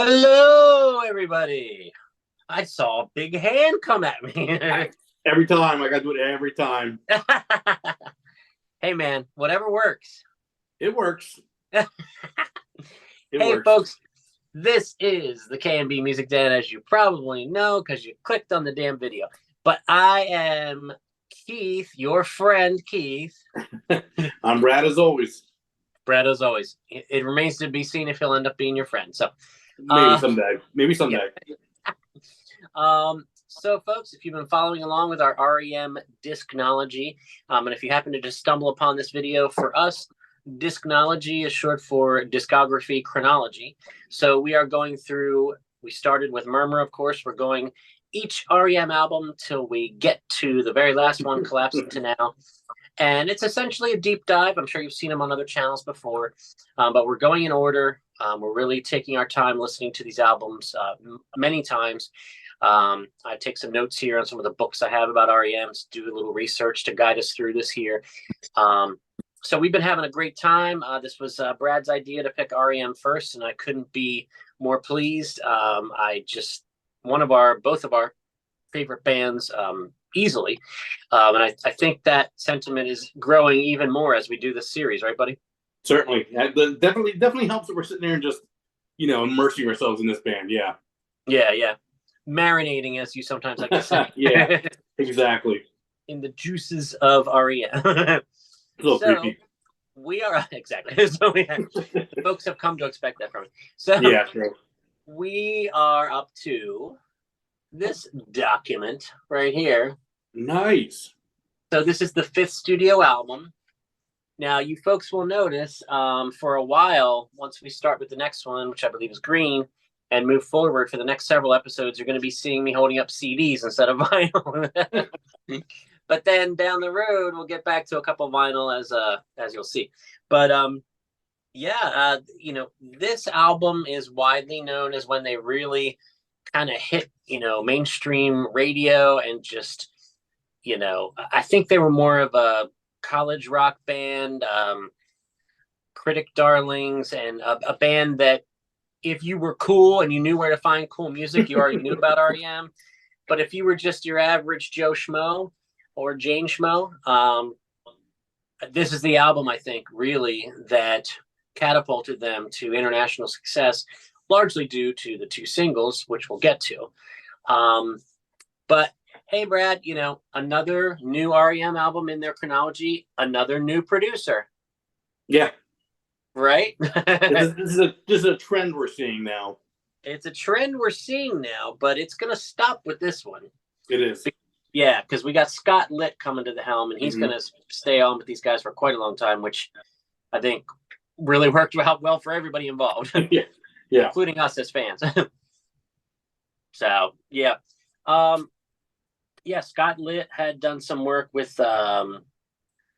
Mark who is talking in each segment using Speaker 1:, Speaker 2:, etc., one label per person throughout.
Speaker 1: Hello, everybody. I saw a big hand come at me.
Speaker 2: Every time. I got to do it every time.
Speaker 1: Hey, man, whatever works.
Speaker 2: It works. It
Speaker 1: Hey,
Speaker 2: works.
Speaker 1: folks, this is the K&B Music Den, as you probably know, because you clicked on the damn video. But I am Keith, your friend Keith.
Speaker 2: I'm Brad as always.
Speaker 1: Brad, as always. It remains to be seen if he'll end up being your friend. So
Speaker 2: maybe someday. Maybe someday.
Speaker 1: Yeah. So, folks, if you've been following along with our R.E.M. DISCNOLOGY, and if you happen to just stumble upon this video, for us, DISCNOLOGY is short for discography chronology. So we are going through, we started with Murmur, of course. We're going each R.E.M. album till we get to the very last one, collapsing to now. And it's essentially a deep dive. I'm sure you've seen them on other channels before, but we're going in order. We're really taking our time listening to these albums many times. I take some notes here on some of the books I have about R.E.M. do a little research to guide us through this here. So we've been having a great time. This was Brad's idea to pick R.E.M. first, and I couldn't be more pleased. Both of our favorite bands easily. And I think that sentiment is growing even more as we do this series, right, buddy?
Speaker 2: Certainly. Definitely helps that we're sitting there and just, immersing ourselves in this band. Yeah.
Speaker 1: Yeah. Marinating, as you sometimes like to say.
Speaker 2: Yeah, exactly.
Speaker 1: In the juices of R.E.M.
Speaker 2: A little creepy.
Speaker 1: We are exactly. So folks have come to expect that from us. So
Speaker 2: yeah, true.
Speaker 1: We are up to this document right here.
Speaker 2: Nice.
Speaker 1: So this is the 5th studio album. Now, you folks will notice for a while, once we start with the next one, which I believe is Green, and move forward for the next several episodes, you're going to be seeing me holding up CDs instead of vinyl. But then down the road, we'll get back to a couple of vinyl as you'll see. But this album is widely known as when they really kind of hit, mainstream radio and just, I think they were more of a college rock band, critic darlings, and a band that if you were cool and you knew where to find cool music, you already knew about R.E.M. But if you were just your average Joe Schmo or Jane Schmo, this is the album, I think, really that catapulted them to international success, largely due to the 2 singles, which we'll get to. But hey, Brad, another new R.E.M. album in their chronology, another new producer.
Speaker 2: Yeah.
Speaker 1: Right?
Speaker 2: This is a trend we're seeing now.
Speaker 1: It's a trend we're seeing now, but it's going to stop with this one.
Speaker 2: It is.
Speaker 1: Yeah, because we got Scott Litt coming to the helm, and he's going to stay on with these guys for quite a long time, which I think really worked out well for everybody involved.
Speaker 2: Yeah,
Speaker 1: including us as fans. So, yeah. Scott Litt had done some work with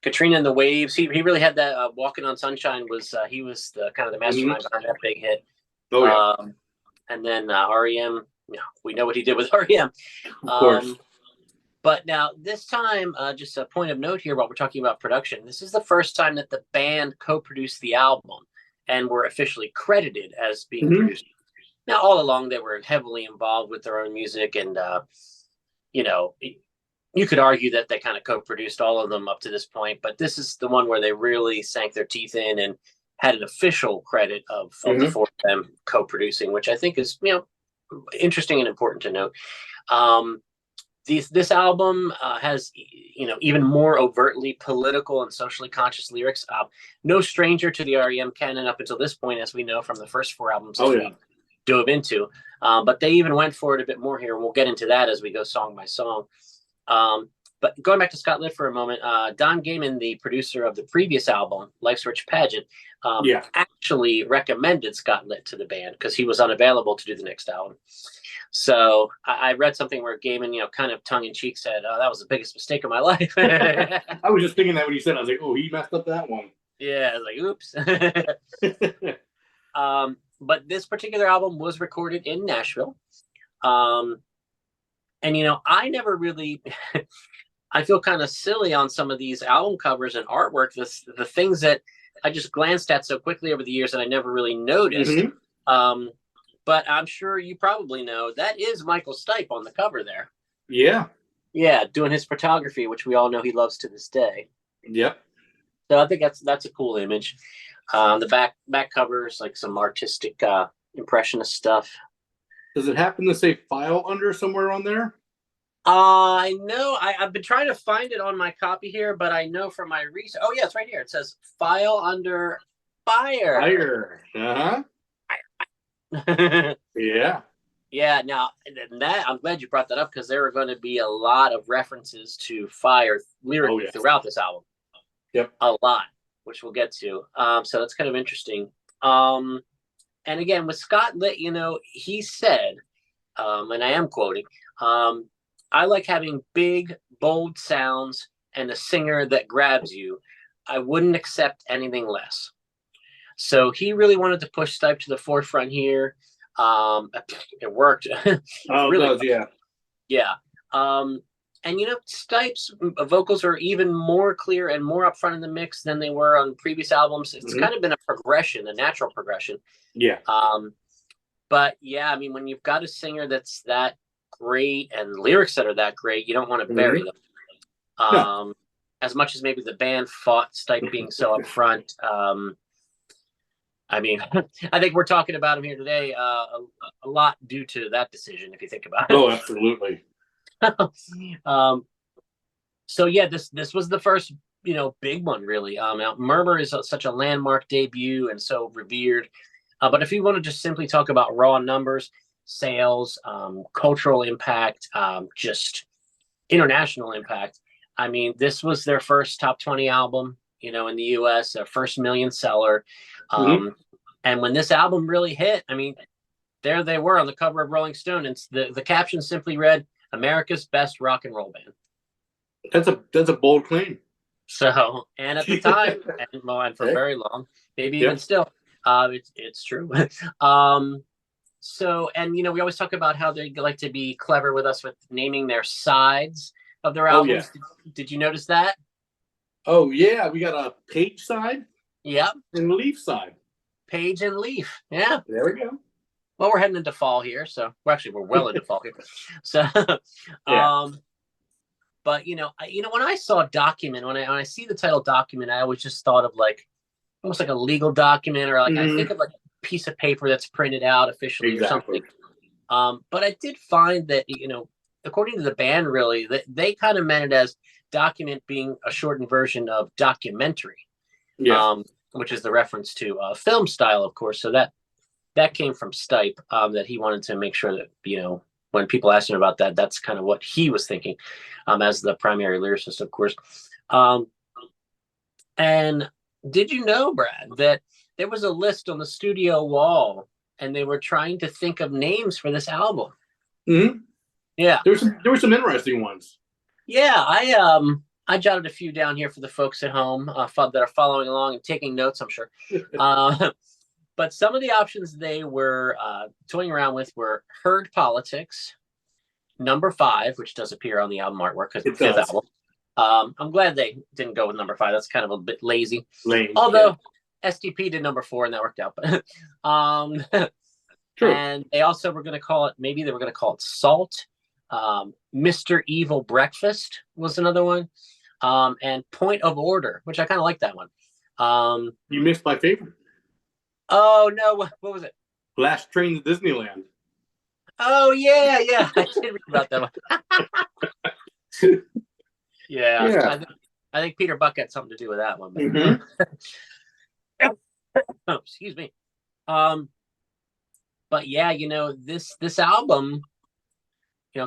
Speaker 1: Katrina and the Waves. He really had that Walking on Sunshine he was the kind of the mastermind behind that big hit.
Speaker 2: Oh, yeah.
Speaker 1: And then R.E.M., we know what he did with R.E.M.
Speaker 2: Of course.
Speaker 1: But now this time, just a point of note here while we're talking about production, this is the first time that the band co-produced the album and were officially credited as being producers. Now, all along, they were heavily involved with their own music, and, you could argue that they kind of co-produced all of them up to this point, but this is the one where they really sank their teeth in and had an official credit of the 4 of them co-producing, which I think is, interesting and important to note. This album has, even more overtly political and socially conscious lyrics. No stranger to the R.E.M. canon up until this point, as we know from the first 4 albums we dove into. But they even went for it a bit more here, and we'll get into that as we go song by song. But going back to Scott Litt for a moment, Don Gaiman, the producer of the previous album, Life's Rich Pageant, actually recommended Scott Litt to the band because he was unavailable to do the next album. So I read something where Gaiman, kind of tongue-in-cheek said, "Oh, that was the biggest mistake of my life."
Speaker 2: I was just thinking that when you said it, I was like, oh, he messed up that one.
Speaker 1: Yeah, I was like, oops. But this particular album was recorded in Nashville. And, I never really... I feel kind of silly on some of these album covers and artwork, the things that I just glanced at so quickly over the years that I never really noticed. but I'm sure you probably know that is Michael Stipe on the cover there.
Speaker 2: Yeah.
Speaker 1: Yeah, doing his photography, which we all know he loves to this day.
Speaker 2: Yep.
Speaker 1: So I think that's a cool image. The back cover is like some artistic impressionist stuff.
Speaker 2: Does it happen to say file under somewhere on there?
Speaker 1: I know I've been trying to find it on my copy here, but I know from my research. Oh yeah, it's right here. It says file under fire.
Speaker 2: Fire. Yeah.
Speaker 1: Yeah. Now that I'm glad you brought that up because there are going to be a lot of references to fire lyrically throughout this album.
Speaker 2: Yep.
Speaker 1: A lot, which we'll get to. So that's kind of interesting. And again, with Scott Litt, he said, and I am quoting, I like having big, bold sounds and a singer that grabs you. I wouldn't accept anything less. So he really wanted to push Stipe to the forefront here. It worked.
Speaker 2: Oh, really? It does, yeah.
Speaker 1: Yeah. And Stipe's vocals are even more clear and more upfront in the mix than they were on previous albums. It's kind of been a progression, a natural progression.
Speaker 2: Yeah.
Speaker 1: But yeah, I mean, when you've got a singer that's that great and lyrics that are that great, you don't want to bury them.
Speaker 2: No.
Speaker 1: As much as maybe the band fought Stipe being so upfront. I mean, I think we're talking about him here today a lot due to that decision, if you think about it.
Speaker 2: Oh, absolutely.
Speaker 1: So yeah, this was the first big one really. Now Murmur is such a landmark debut and so revered. But if you want to just simply talk about raw numbers, sales, cultural impact, just international impact, I mean, this was their first top 20 album, in the US, their first million seller. And when this album really hit, I mean, there they were on the cover of Rolling Stone, and the caption simply read, "America's best rock and roll band."
Speaker 2: That's a bold claim.
Speaker 1: So, and at the time, and for very long, maybe even still, it's true. So, and we always talk about how they like to be clever with us with naming their sides of their albums.
Speaker 2: Oh, yeah.
Speaker 1: Did you notice that?
Speaker 2: Oh yeah, we got a Page side.
Speaker 1: Yep.
Speaker 2: And Leaf side.
Speaker 1: Page and Leaf. Yeah.
Speaker 2: There we go.
Speaker 1: Well, we're heading into fall here, so we're well into fall here. So, but when I saw Document, when I see the title Document, I always just thought of like almost like a legal document, or like I think of like a piece of paper that's printed out officially or something. But I did find that according to the band, really, that they kind of meant it as Document being a shortened version of documentary. Which is the reference to film style, of course. So that came from Stipe, that he wanted to make sure that, when people asked him about that, that's kind of what he was thinking, as the primary lyricist, of course. And did you know, Brad, that there was a list on the studio wall and they were trying to think of names for this album? Yeah.
Speaker 2: There were some interesting ones.
Speaker 1: Yeah, I jotted a few down here for the folks at home that are following along and taking notes, I'm sure. But some of the options they were toying around with were Herd Politics, Number 5, which does appear on the album artwork because it's the fifth album. I'm glad they didn't go with Number 5. That's kind of a bit lazy. Although STP did Number 4 and that worked out. True. And they also were going to call it Salt. Mr. Evil Breakfast was another one. And Point of Order, which I kind of like that one.
Speaker 2: You missed my favorite.
Speaker 1: Oh no, what was it?
Speaker 2: Last Train to Disneyland.
Speaker 1: Oh yeah, I did read about that one. Yeah. I think Peter Buck had something to do with that one. Oh, excuse me. But yeah, this album,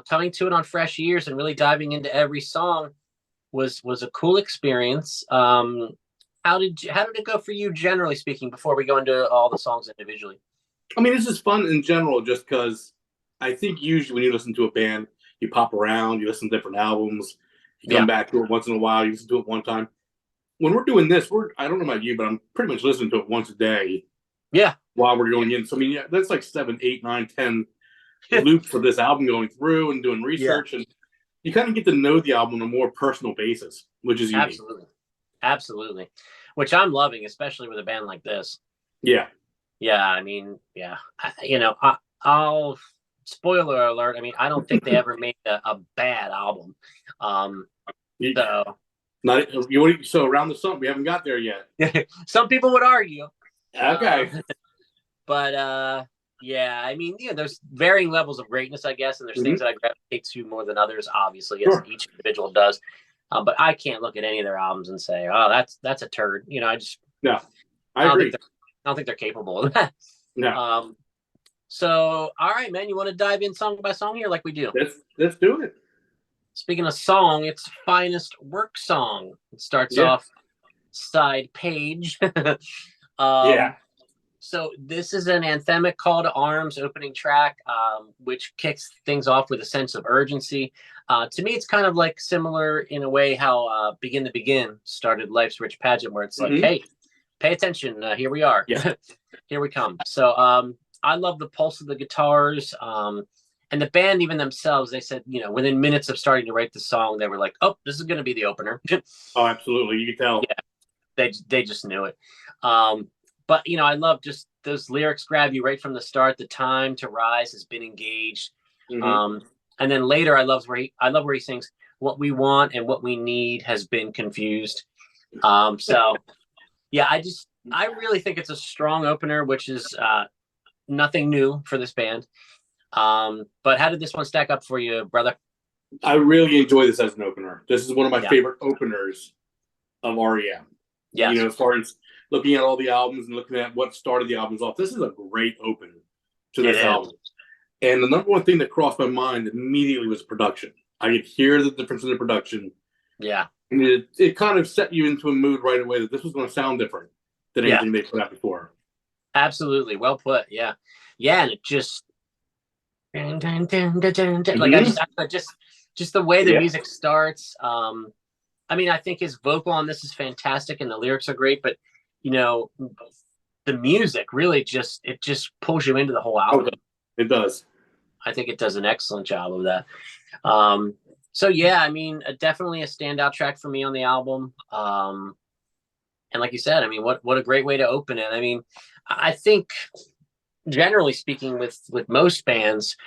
Speaker 1: coming to it on fresh ears and really diving into every song was a cool experience. How did it go for you, generally speaking, before we go into all the songs individually?
Speaker 2: I mean, it's just fun in general, just because I think usually when you listen to a band, you pop around, you listen to different albums, you come back to it once in a while, you listen to it one time. When we're doing this, I don't know about you, but I'm pretty much listening to it once a day.
Speaker 1: Yeah.
Speaker 2: While we're going in. So, I mean, that's like 7, 8, 9, 10 loops for this album going through and doing research. And you kind of get to know the album on a more personal basis, which is unique.
Speaker 1: Absolutely. Which I'm loving, especially with a band like this.
Speaker 2: Yeah.
Speaker 1: Yeah, I mean, I'll spoiler alert. I mean, I don't think they ever made a bad album. So
Speaker 2: not so around the sun, we haven't got there yet.
Speaker 1: some people would argue.
Speaker 2: Okay.
Speaker 1: Yeah, I mean, there's varying levels of greatness, I guess, and there's things that I gravitate to more than others, obviously, as each individual does. But I can't look at any of their albums and say, "Oh, that's a turd." I just
Speaker 2: I agree.
Speaker 1: I don't think they're capable of that.
Speaker 2: No.
Speaker 1: So, all right, man, you want to dive in song by song here, like we do?
Speaker 2: Let's do it.
Speaker 1: Speaking of song, it's Finest Work Song. It starts off side page. So this is an anthemic call to arms opening track, which kicks things off with a sense of urgency. To me, it's kind of like similar in a way how Begin to Begin started Life's Rich Pageant, where it's like, hey, pay attention. Here we are. Here we come. So I love the pulse of the guitars. And the band, even themselves, they said, within minutes of starting to write the song, they were like, oh, this is going to be the opener.
Speaker 2: Oh, absolutely. You can tell.
Speaker 1: Yeah, they just knew it. But, I love just those lyrics grab you right from the start. The time to rise has been engaged. And then later, I love where he sings, what we want and what we need has been confused. So, yeah, I really think it's a strong opener, which is nothing new for this band. But how did this one stack up for you, brother?
Speaker 2: I really enjoy this as an opener. This is one of my favorite openers of R.E.M.
Speaker 1: Yes.
Speaker 2: As far as looking at all the albums and looking at what started the albums off, this is a great open to this album. And the number one thing that crossed my mind immediately was production. I could hear the difference in the production.
Speaker 1: Yeah.
Speaker 2: And it kind of set you into a mood right away that this was going to sound different than anything they put out before. Absolutely.
Speaker 1: Well put. Yeah. Yeah. And it just, like, I just the way the music starts. I mean, I think his vocal on this is fantastic and the lyrics are great, but the music really just pulls you into the whole album.
Speaker 2: It does.
Speaker 1: I think it does an excellent job of that. So yeah, I mean, definitely a standout track for me on the album. And like you said, I mean, what a great way to open it. I mean, I think generally speaking with most bands,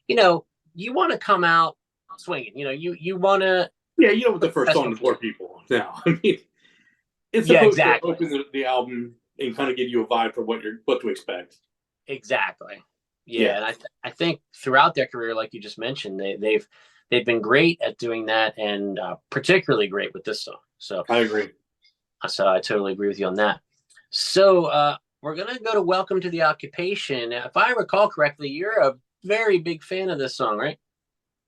Speaker 1: you want to come out swinging. You want to.
Speaker 2: Yeah, you know what the first song to bore people now. I mean, it's supposed to open the album and kind of give you a vibe for what to expect.
Speaker 1: Exactly. Yeah. And I think throughout their career, like you just mentioned, they've been great at doing that, and particularly great with this song. So
Speaker 2: I agree.
Speaker 1: So I totally agree with you on that. So we're gonna go to "Welcome to the Occupation." If I recall correctly, you're a very big fan of this song, right?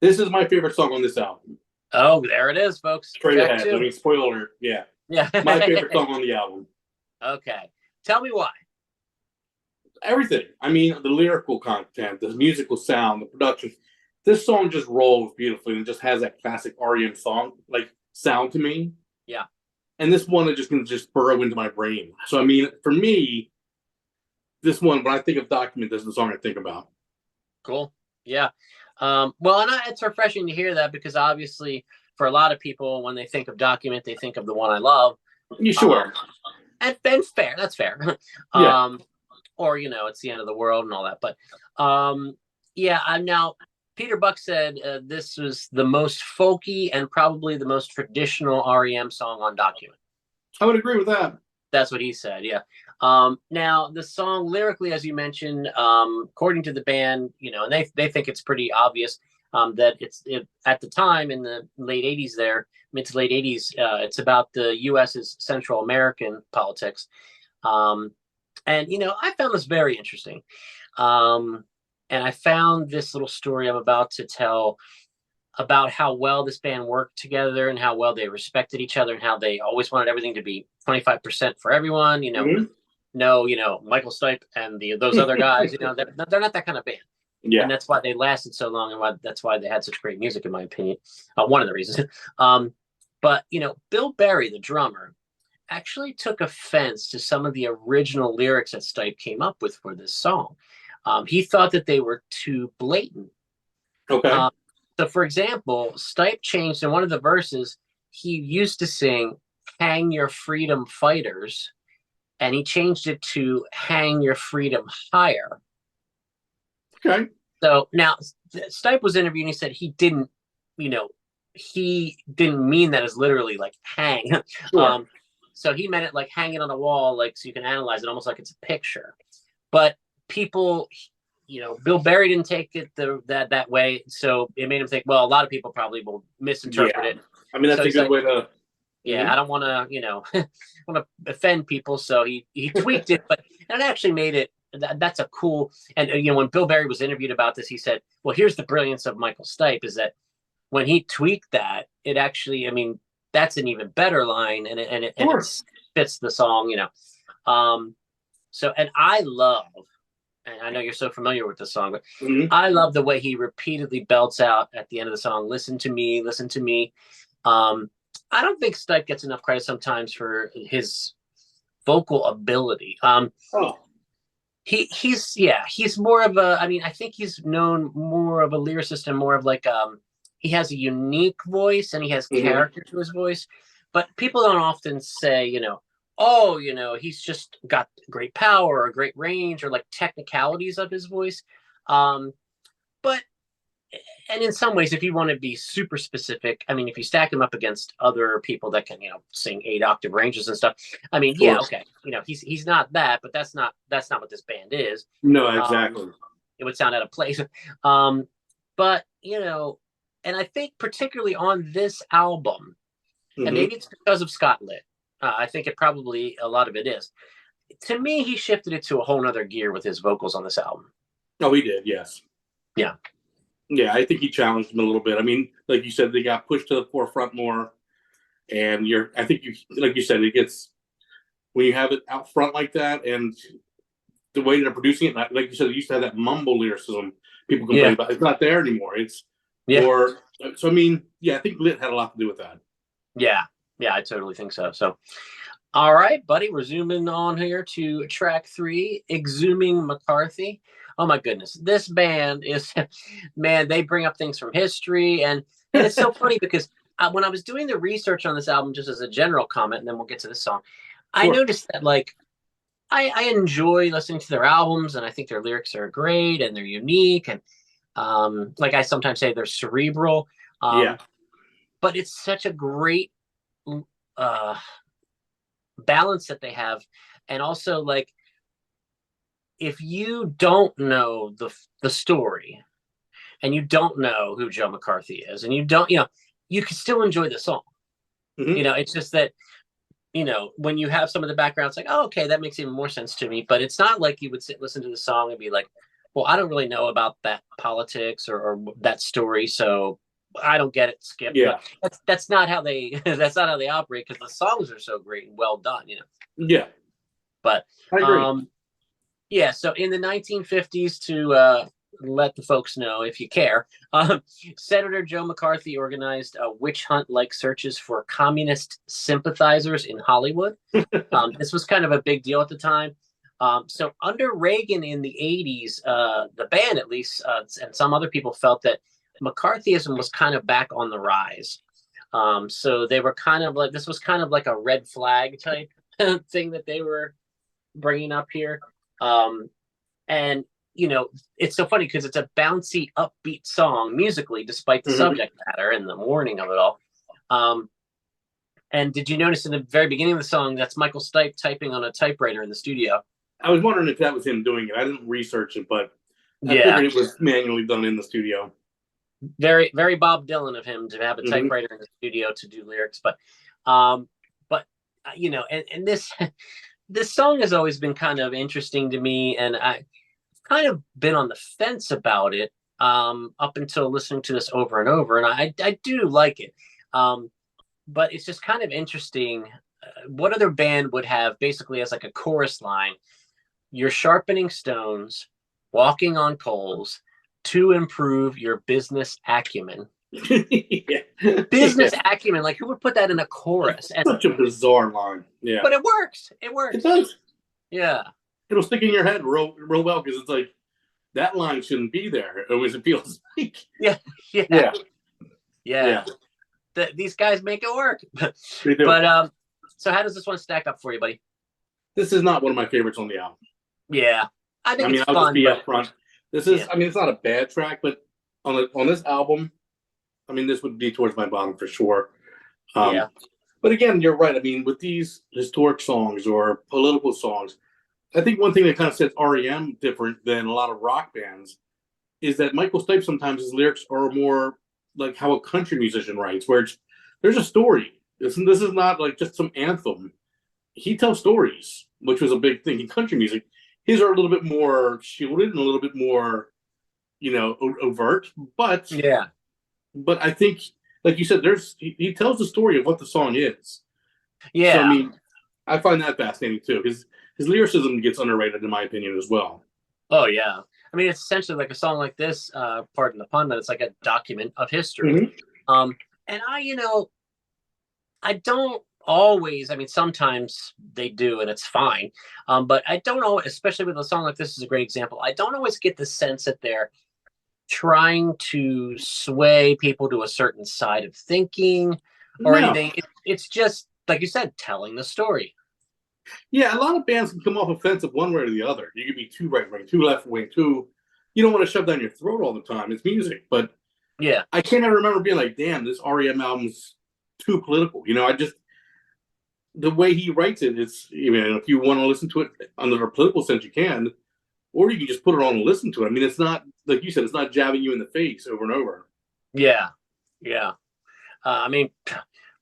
Speaker 2: This is my favorite song on this album.
Speaker 1: Oh, there it is, folks.
Speaker 2: Straight ahead. I mean, spoiler alert. Yeah. My favorite song on the album.
Speaker 1: Okay. Tell me why.
Speaker 2: Everything. I mean, the lyrical content, the musical sound, the production. This song just rolls beautifully and just has that classic R.E.M. song like sound to me.
Speaker 1: Yeah.
Speaker 2: And this one is just going to just burrow into my brain. So, I mean, for me, this one, when I think of Document, this is the song I think about.
Speaker 1: Cool. Yeah. Well, and it's refreshing to hear that, because obviously for a lot of people, when they think of Document, they think of the one I love.
Speaker 2: You sure?
Speaker 1: And fair. That's fair. Or, it's the end of the world and all that. But I'm now, Peter Buck said this was the most folky and probably the most traditional R.E.M. song on Document.
Speaker 2: I would agree with that.
Speaker 1: That's what he said, yeah. Now, the song lyrically, as you mentioned, according to the band, and they think it's pretty obvious that at the time in the late 80s there, mid to late 80s, it's about the U.S.'s Central American politics. And, I found this very interesting. And I found this little story I'm about to tell about how well this band worked together and how well they respected each other and how they always wanted everything to be 25% for everyone. No, Michael Stipe and those other guys, they're not that kind of band.
Speaker 2: Yeah.
Speaker 1: And that's why they lasted so long, and that's why they had such great music, in my opinion. One of the reasons. But, Bill Berry, the drummer, actually took offense to some of the original lyrics that Stipe came up with for this song. He thought that they were too blatant.
Speaker 2: Okay.
Speaker 1: So, for example, Stipe changed in one of the verses. He used to sing "Hang Your Freedom Fighters," and he changed it to "Hang Your Freedom Higher."
Speaker 2: Okay.
Speaker 1: So now Stipe was interviewed and he said you know, he didn't mean that as literally like hang.
Speaker 2: Sure.
Speaker 1: So he meant it like hang it on the wall, like so you can analyze it almost like it's a picture. But people, Bill Berry didn't take it that way, so it made him think, well, a lot of people probably will misinterpret it.
Speaker 2: I mean, that's
Speaker 1: So
Speaker 2: a good way to.
Speaker 1: Yeah, I don't want to, want to offend people, so he tweaked it, but it actually made it. That's a cool. And when Bill Berry was interviewed about this, he said, "Well, here's the brilliance of Michael Stipe is that when he tweaked that, it actually, I mean, that's an even better line, and it fits the song, So, and I love, and I know you're so familiar with the song, but I love the way he repeatedly belts out at the end of the song, "Listen to me, listen to me." I don't think Stipe gets enough credit sometimes for his vocal ability. He's more of a. I mean, I think he's known more of a lyricist and more of like he has a unique voice and he has character to his voice, but people don't often say, he's just got great power or great range or like technicalities of his voice. But and in some ways, if you want to be super specific, I mean, if you stack him up against other people that can, sing 8-octave ranges and stuff, I mean, yeah, okay, he's not that, but that's not what this band is.
Speaker 2: No, exactly.
Speaker 1: It would sound out of place. But and I think particularly on this album, and maybe it's because of Scott Litt. I think it probably a lot of it is. To me, he shifted it to a whole nother gear with his vocals on this album.
Speaker 2: Oh, he did, yes.
Speaker 1: Yeah.
Speaker 2: Yeah, I think he challenged him a little bit. I mean, like you said, they got pushed to the forefront more. And I think like you said, it gets, when you have it out front like that and the way they're producing it, like you said, it used to have that mumble lyricism people complain about. It's not there anymore. It's more, so I mean, yeah, I think Litt had a lot to do with that.
Speaker 1: Yeah, I totally think so. So, all right, buddy, we're zooming on here to track 3, Exhuming McCarthy. Oh my goodness, this band is, man, they bring up things from history, and it's so funny because when I was doing the research on this album, just as a general comment, and then we'll get to this song, I noticed that like I enjoy listening to their albums, and I think their lyrics are great and they're unique, and like I sometimes say they're cerebral. But it's such a great balance that they have, and also like if you don't know the story and you don't know who Joe McCarthy is and you don't you can still enjoy the song. It's just that when you have some of the background, it's like, oh, okay, that makes even more sense to me, but it's not like you would listen to the song and be like, well, I don't really know about that politics or that story, so I don't get it, skip.
Speaker 2: Yeah.
Speaker 1: That's not how they operate, because the songs are so great and well done,
Speaker 2: Yeah.
Speaker 1: But
Speaker 2: I agree.
Speaker 1: Yeah, so in the 1950s, to let the folks know if you care, Senator Joe McCarthy organized witch hunt-like searches for communist sympathizers in Hollywood. This was kind of a big deal at the time. So under Reagan in the 80s, the band at least, and some other people felt that McCarthyism was kind of back on the rise. So they were kind of like, this was kind of like a red flag type thing that they were bringing up here. And it's so funny because it's a bouncy, upbeat song musically, despite the subject matter and the warning of it all. And did you notice in the very beginning of the song, that's Michael Stipe typing on a typewriter in the studio?
Speaker 2: I was wondering if that was him doing it. I didn't research it, but I figured it was manually done in the studio.
Speaker 1: Very, very Bob Dylan of him to have a typewriter in the studio to do lyrics. But and this song has always been kind of interesting to me, and I've kind of been on the fence about it up until listening to this over and over, and I do like it. But it's just kind of interesting. What other band would have basically as like a chorus line, "You're sharpening stones, walking on coals to improve your business acumen." Business acumen, like who would put that in a chorus?
Speaker 2: And such a bizarre line. Yeah,
Speaker 1: but it works. It
Speaker 2: does.
Speaker 1: Yeah,
Speaker 2: it'll stick in your head real well, because it's like that line shouldn't be there. It always feels like.
Speaker 1: Yeah. These guys make it work.
Speaker 2: They do.
Speaker 1: But so how does this one stack up for you, buddy?
Speaker 2: This is not one of my favorites on the album.
Speaker 1: Yeah, I think it's fun.
Speaker 2: I'll just be up front. This is, I mean, it's not a bad track, but on this album, I mean, this would be towards my bottom for sure.
Speaker 1: Yeah.
Speaker 2: But again, you're right. I mean, with these historic songs or political songs, I think one thing that kind of sets REM different than a lot of rock bands is that Michael Stipe sometimes his lyrics are more like how a country musician writes, where there's a story. This is not like just some anthem. He tells stories, which was a big thing in country music. His are a little bit more shielded and a little bit more, overt.
Speaker 1: Yeah.
Speaker 2: But I think, like you said, he tells the story of what the song is. So I
Speaker 1: Yeah.
Speaker 2: mean, I find that fascinating too. His lyricism gets underrated in my opinion as well.
Speaker 1: Oh yeah. I mean, it's essentially like a song like this, pardon the pun, but it's like a document of history.
Speaker 2: Mm-hmm.
Speaker 1: And I don't always, I mean, sometimes they do and it's fine. But I don't know, especially with a song like this is a great example. I don't always get the sense that they're trying to sway people to a certain side of thinking or
Speaker 2: No.
Speaker 1: anything. It's just, like you said, telling the story.
Speaker 2: Yeah, a lot of bands can come off offensive one way or the other. You could be too right wing, too left wing, too. You don't want to shove down your throat all the time. It's music, but
Speaker 1: Yeah.
Speaker 2: I can't ever remember being like, "Damn, this REM album's too political." I just the way he writes it. It's if you want to listen to it under a political sense, you can, or you can just put it on and listen to it. I mean, it's not like you said; it's not jabbing you in the face over and over.
Speaker 1: Yeah. Yeah. I mean,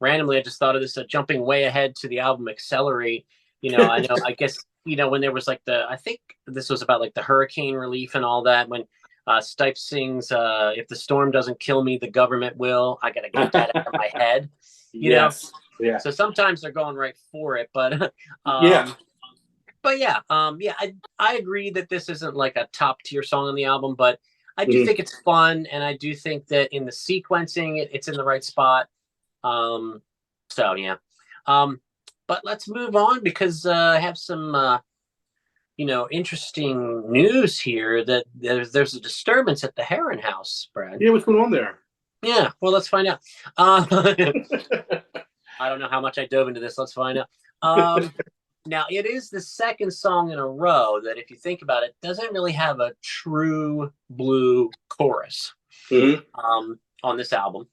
Speaker 1: randomly, I just thought of this jumping way ahead to the album Accelerate. I guess, when there was like I think this was about like the hurricane relief and all that, when Stipe sings, if the storm doesn't kill me, the government will. I got to get that out of my head,
Speaker 2: Yes. Yeah.
Speaker 1: So sometimes they're going right for it, but
Speaker 2: Yeah.
Speaker 1: But yeah, I agree that this isn't like a top tier song on the album, but I do think it's fun, and I do think that in the sequencing, it's in the right spot. So yeah, but let's move on because I have some interesting news here that there's a disturbance at the Heron House, Brad.
Speaker 2: Yeah, what's going on there?
Speaker 1: Yeah, well, let's find out. I don't know how much I dove into this. Let's find out. Now, it is the second song in a row that, if you think about it, doesn't really have a true blue chorus on this album.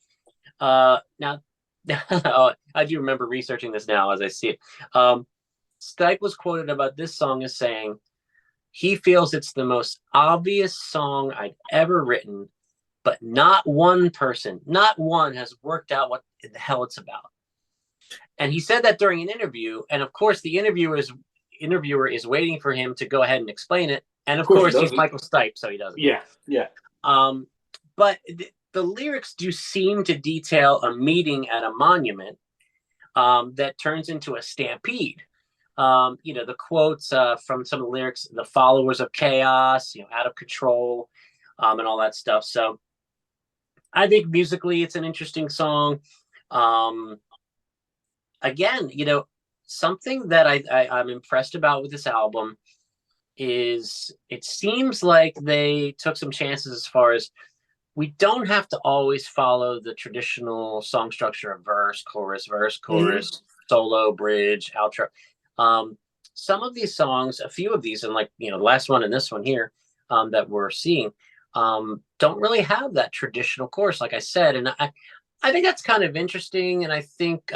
Speaker 1: Now, I do remember researching this now as I see it. Stipe was quoted about this song as saying, he feels it's the most obvious song I'd ever written, but not one has worked out what the hell it's about. And he said that during an interview, and of course the interviewer is waiting for him to go ahead and explain it. And of course he's Michael Stipe, so he doesn't.
Speaker 2: Yeah.
Speaker 1: But the lyrics do seem to detail a meeting at a monument that turns into a stampede. The quotes from some of the lyrics, the followers of chaos, out of control, and all that stuff. So I think musically it's an interesting song. Again, something that I'm impressed about with this album is it seems like they took some chances as far as we don't have to always follow the traditional song structure of verse, chorus, solo, bridge, outro. Some of these songs, a few of these, and like, the last one and this one here that we're seeing, don't really have that traditional chorus, like I said. And I think that's kind of interesting. And I think,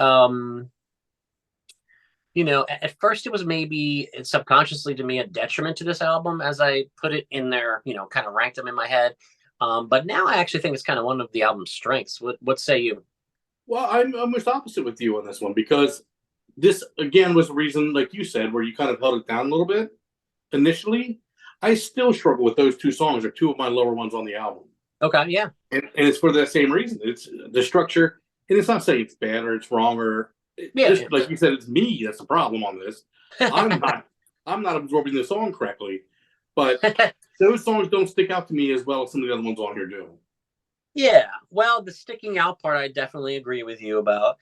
Speaker 1: at first it was maybe subconsciously to me a detriment to this album as I put it in there, kind of ranked them in my head. But now I actually think it's kind of one of the album's strengths. What say you?
Speaker 2: Well, I'm almost opposite with you on this one because this, again, was the reason, like you said, where you kind of held it down a little bit initially. I still struggle with those two songs. They're two of my lower ones on the album.
Speaker 1: Okay, yeah.
Speaker 2: And it's for that same reason. It's the structure, and it's not saying it's bad or it's wrong or just like you said, it's me that's the problem on this. I'm not absorbing the song correctly. But those songs don't stick out to me as well as some of the other ones on here do.
Speaker 1: Yeah, well, the sticking out part, I definitely agree with you about.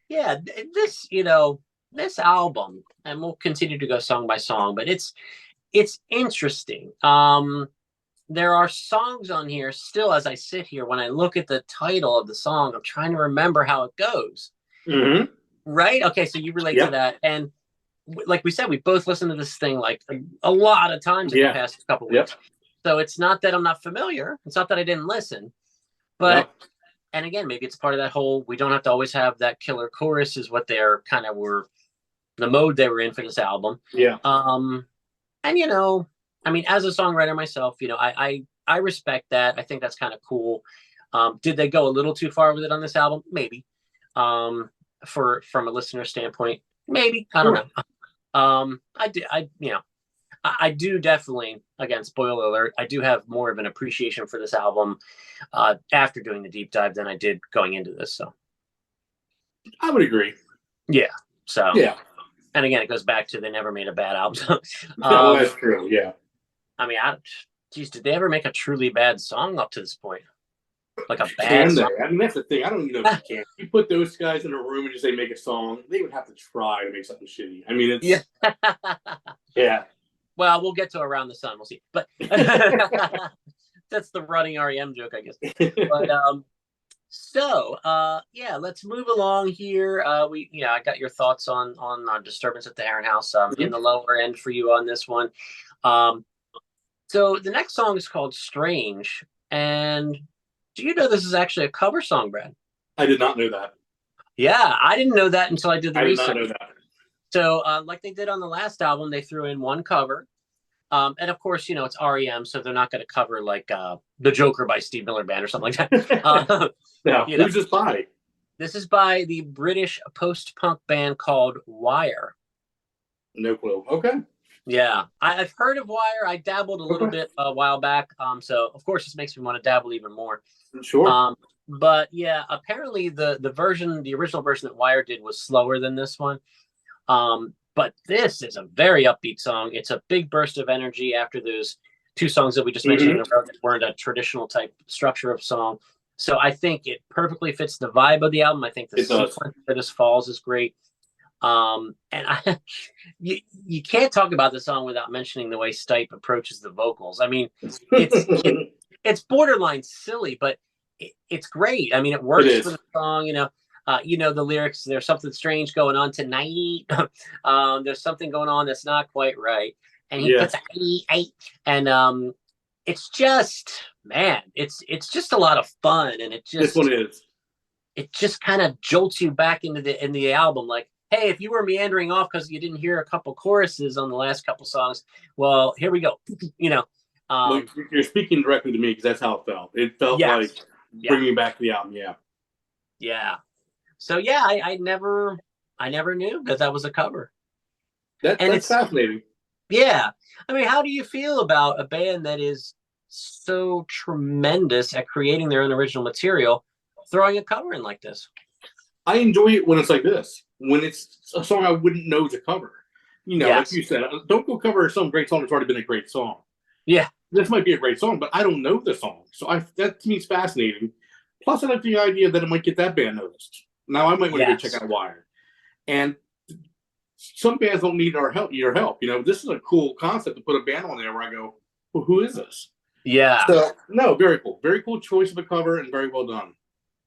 Speaker 1: Yeah, this album, and we'll continue to go song by song, but it's interesting. There are songs on here still as I sit here. When I look at the title of the song, I'm trying to remember how it goes. Right? Okay, so you relate to that. And like we said, we both listened to this thing like a lot of times in the past couple weeks.
Speaker 2: Yep.
Speaker 1: So it's not that I'm not familiar. It's not that I didn't listen, but and again, maybe it's part of that whole, we don't have to always have that killer chorus is what they're kind of were, the mode they were in for this album.
Speaker 2: Yeah.
Speaker 1: And, you know, I mean, as a songwriter myself, you know, I respect that. I think that's kind of cool. Did they go a little too far with it on this album? Maybe. From a listener standpoint, maybe. I don't know. I do definitely, again, spoiler alert, I do have more of an appreciation for this album after doing the deep dive than I did going into this. So
Speaker 2: I would agree.
Speaker 1: Yeah. So
Speaker 2: yeah.
Speaker 1: And again, it goes back to they never made a bad album.
Speaker 2: Well, that's true. Yeah.
Speaker 1: I mean, geez, did they ever make a truly bad song up to this point? Like a bad song?
Speaker 2: I mean, that's the thing. I don't even know if you can. You put those guys in a room and just say make a song, they would have to try to make something shitty. I mean, it's yeah.
Speaker 1: Well, we'll get to Around the Sun. We'll see. But that's the running R.E.M. joke, I guess. But yeah, let's move along here. I got your thoughts on Disturbance at the Heron House in the lower end for you on this one. So the next song is called Strange. And do you know this is actually a cover song, Brad?
Speaker 2: I did not know that.
Speaker 1: Yeah, I didn't know that until I did the research.
Speaker 2: I did not know that.
Speaker 1: So like they did on the last album, they threw in one cover. And of course, it's R.E.M., so they're not going to cover like The Joker by Steve Miller Band or something like that.
Speaker 2: Who's this by?
Speaker 1: This is by the British post-punk band called Wire.
Speaker 2: No clue. Okay.
Speaker 1: Yeah, I've heard of Wire. I dabbled a little bit a while back. So of course, this makes me want to dabble even more.
Speaker 2: Sure.
Speaker 1: But yeah, apparently the original version that Wire did was slower than this one. But this is a very upbeat song. It's a big burst of energy after those two songs that we just mentioned that weren't a traditional type structure of song. So I think it perfectly fits the vibe of the album. I think the sequence for this Falls is great. And you can't talk about the song without mentioning the way Stipe approaches the vocals. I mean, it's borderline silly, but it's great. I mean, it works for the song, the lyrics, there's something strange going on tonight. There's something going on that's not quite right. And he puts and it's just, man, it's just a lot of fun. And
Speaker 2: this one is.
Speaker 1: It just kind of jolts you back into the album. Like, hey, if you were meandering off because you didn't hear a couple choruses on the last couple songs, well, here we go.
Speaker 2: Look, you're speaking directly to me because that's how it felt. It felt like bringing back to the album. Yeah.
Speaker 1: Yeah. So yeah, I never knew that was a cover.
Speaker 2: That's fascinating.
Speaker 1: Yeah. I mean, how do you feel about a band that is so tremendous at creating their own original material, throwing a cover in like this?
Speaker 2: I enjoy it when it's like this. When it's a song I wouldn't know to cover. Like you said, don't go cover some great song that's already been a great song. Yeah. This might be a great song, but I don't know the song. So that to me is fascinating. Plus, I like the idea that it might get that band noticed. Now I might want to go check out Wire. And some bands don't need your help. This is a cool concept to put a band on there where I go, well, who is this? Yeah. So, no, very cool. Very cool choice of a cover and very well done.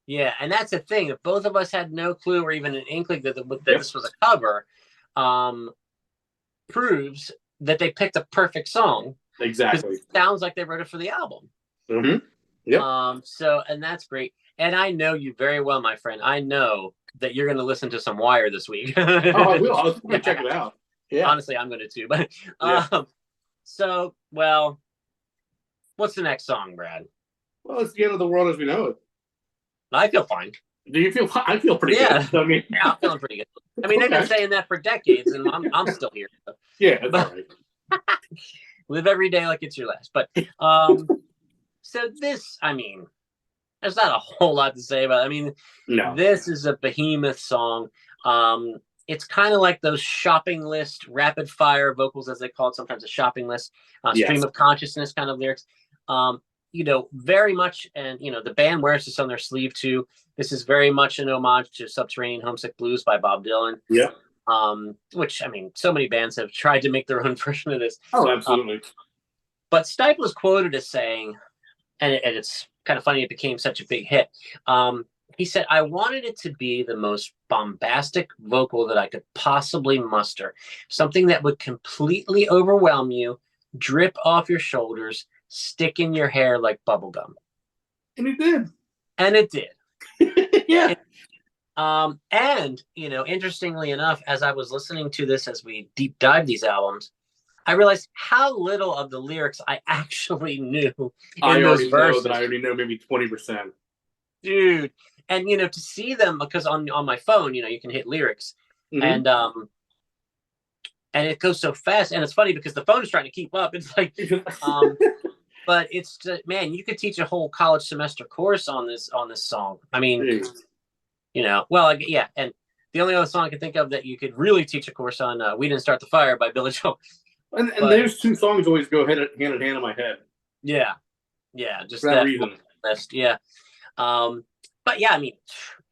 Speaker 1: Yeah, and that's the thing. If both of us had no clue or even an inkling that this was a cover, proves that they picked a perfect song.
Speaker 2: Exactly.
Speaker 1: It sounds like they wrote it for the album.
Speaker 2: Mm-hmm. Yep.
Speaker 1: And that's great. And I know you very well, my friend. I know that you're going to listen to some Wire this week.
Speaker 2: Oh, I will. I'll check it out. Yeah.
Speaker 1: Honestly, I'm going to too. But what's the next song, Brad?
Speaker 2: Well, it's The End of the World as We Know It.
Speaker 1: I feel fine.
Speaker 2: Do you feel fine? I feel pretty good. I mean,
Speaker 1: I'm feeling pretty good. I mean, they've been saying that for decades, and I'm still here. So.
Speaker 2: Yeah, that's all right.
Speaker 1: Live every day like it's your last. But so this, I mean, there's not a whole lot to say about it. I mean, this is a behemoth song. It's kind of like those shopping list, rapid fire vocals, as they call it, sometimes a shopping list, stream of consciousness kind of lyrics. Very much, and the band wears this on their sleeve too. This is very much an homage to Subterranean Homesick Blues by Bob Dylan.
Speaker 2: Yeah.
Speaker 1: Which, I mean, so many bands have tried to make their own version of this.
Speaker 2: Oh, absolutely.
Speaker 1: But Stipe was quoted as saying, and it's kind of funny it became such a big hit. He said, I wanted it to be the most bombastic vocal that I could possibly muster. Something that would completely overwhelm you, drip off your shoulders, stick in your hair like bubblegum.
Speaker 2: And it did.
Speaker 1: And it did.
Speaker 2: Yeah.
Speaker 1: And, interestingly enough, as I was listening to this, as we deep dive these albums, I realized how little of the lyrics I actually knew in those verses.
Speaker 2: I already know maybe 20%.
Speaker 1: Dude. And, to see them, because on my phone, you can hit lyrics.
Speaker 2: Mm-hmm.
Speaker 1: And it goes so fast. And it's funny because the phone is trying to keep up. It's like, but it's just, man, you could teach a whole college semester course on this song. I mean, well, yeah. And the only other song I can think of that you could really teach a course on, We Didn't Start the Fire by Billy Joel.
Speaker 2: And there's two songs always go hand in hand in my head.
Speaker 1: Yeah. Yeah. Just
Speaker 2: for that reason.
Speaker 1: List. Yeah. But yeah, I mean,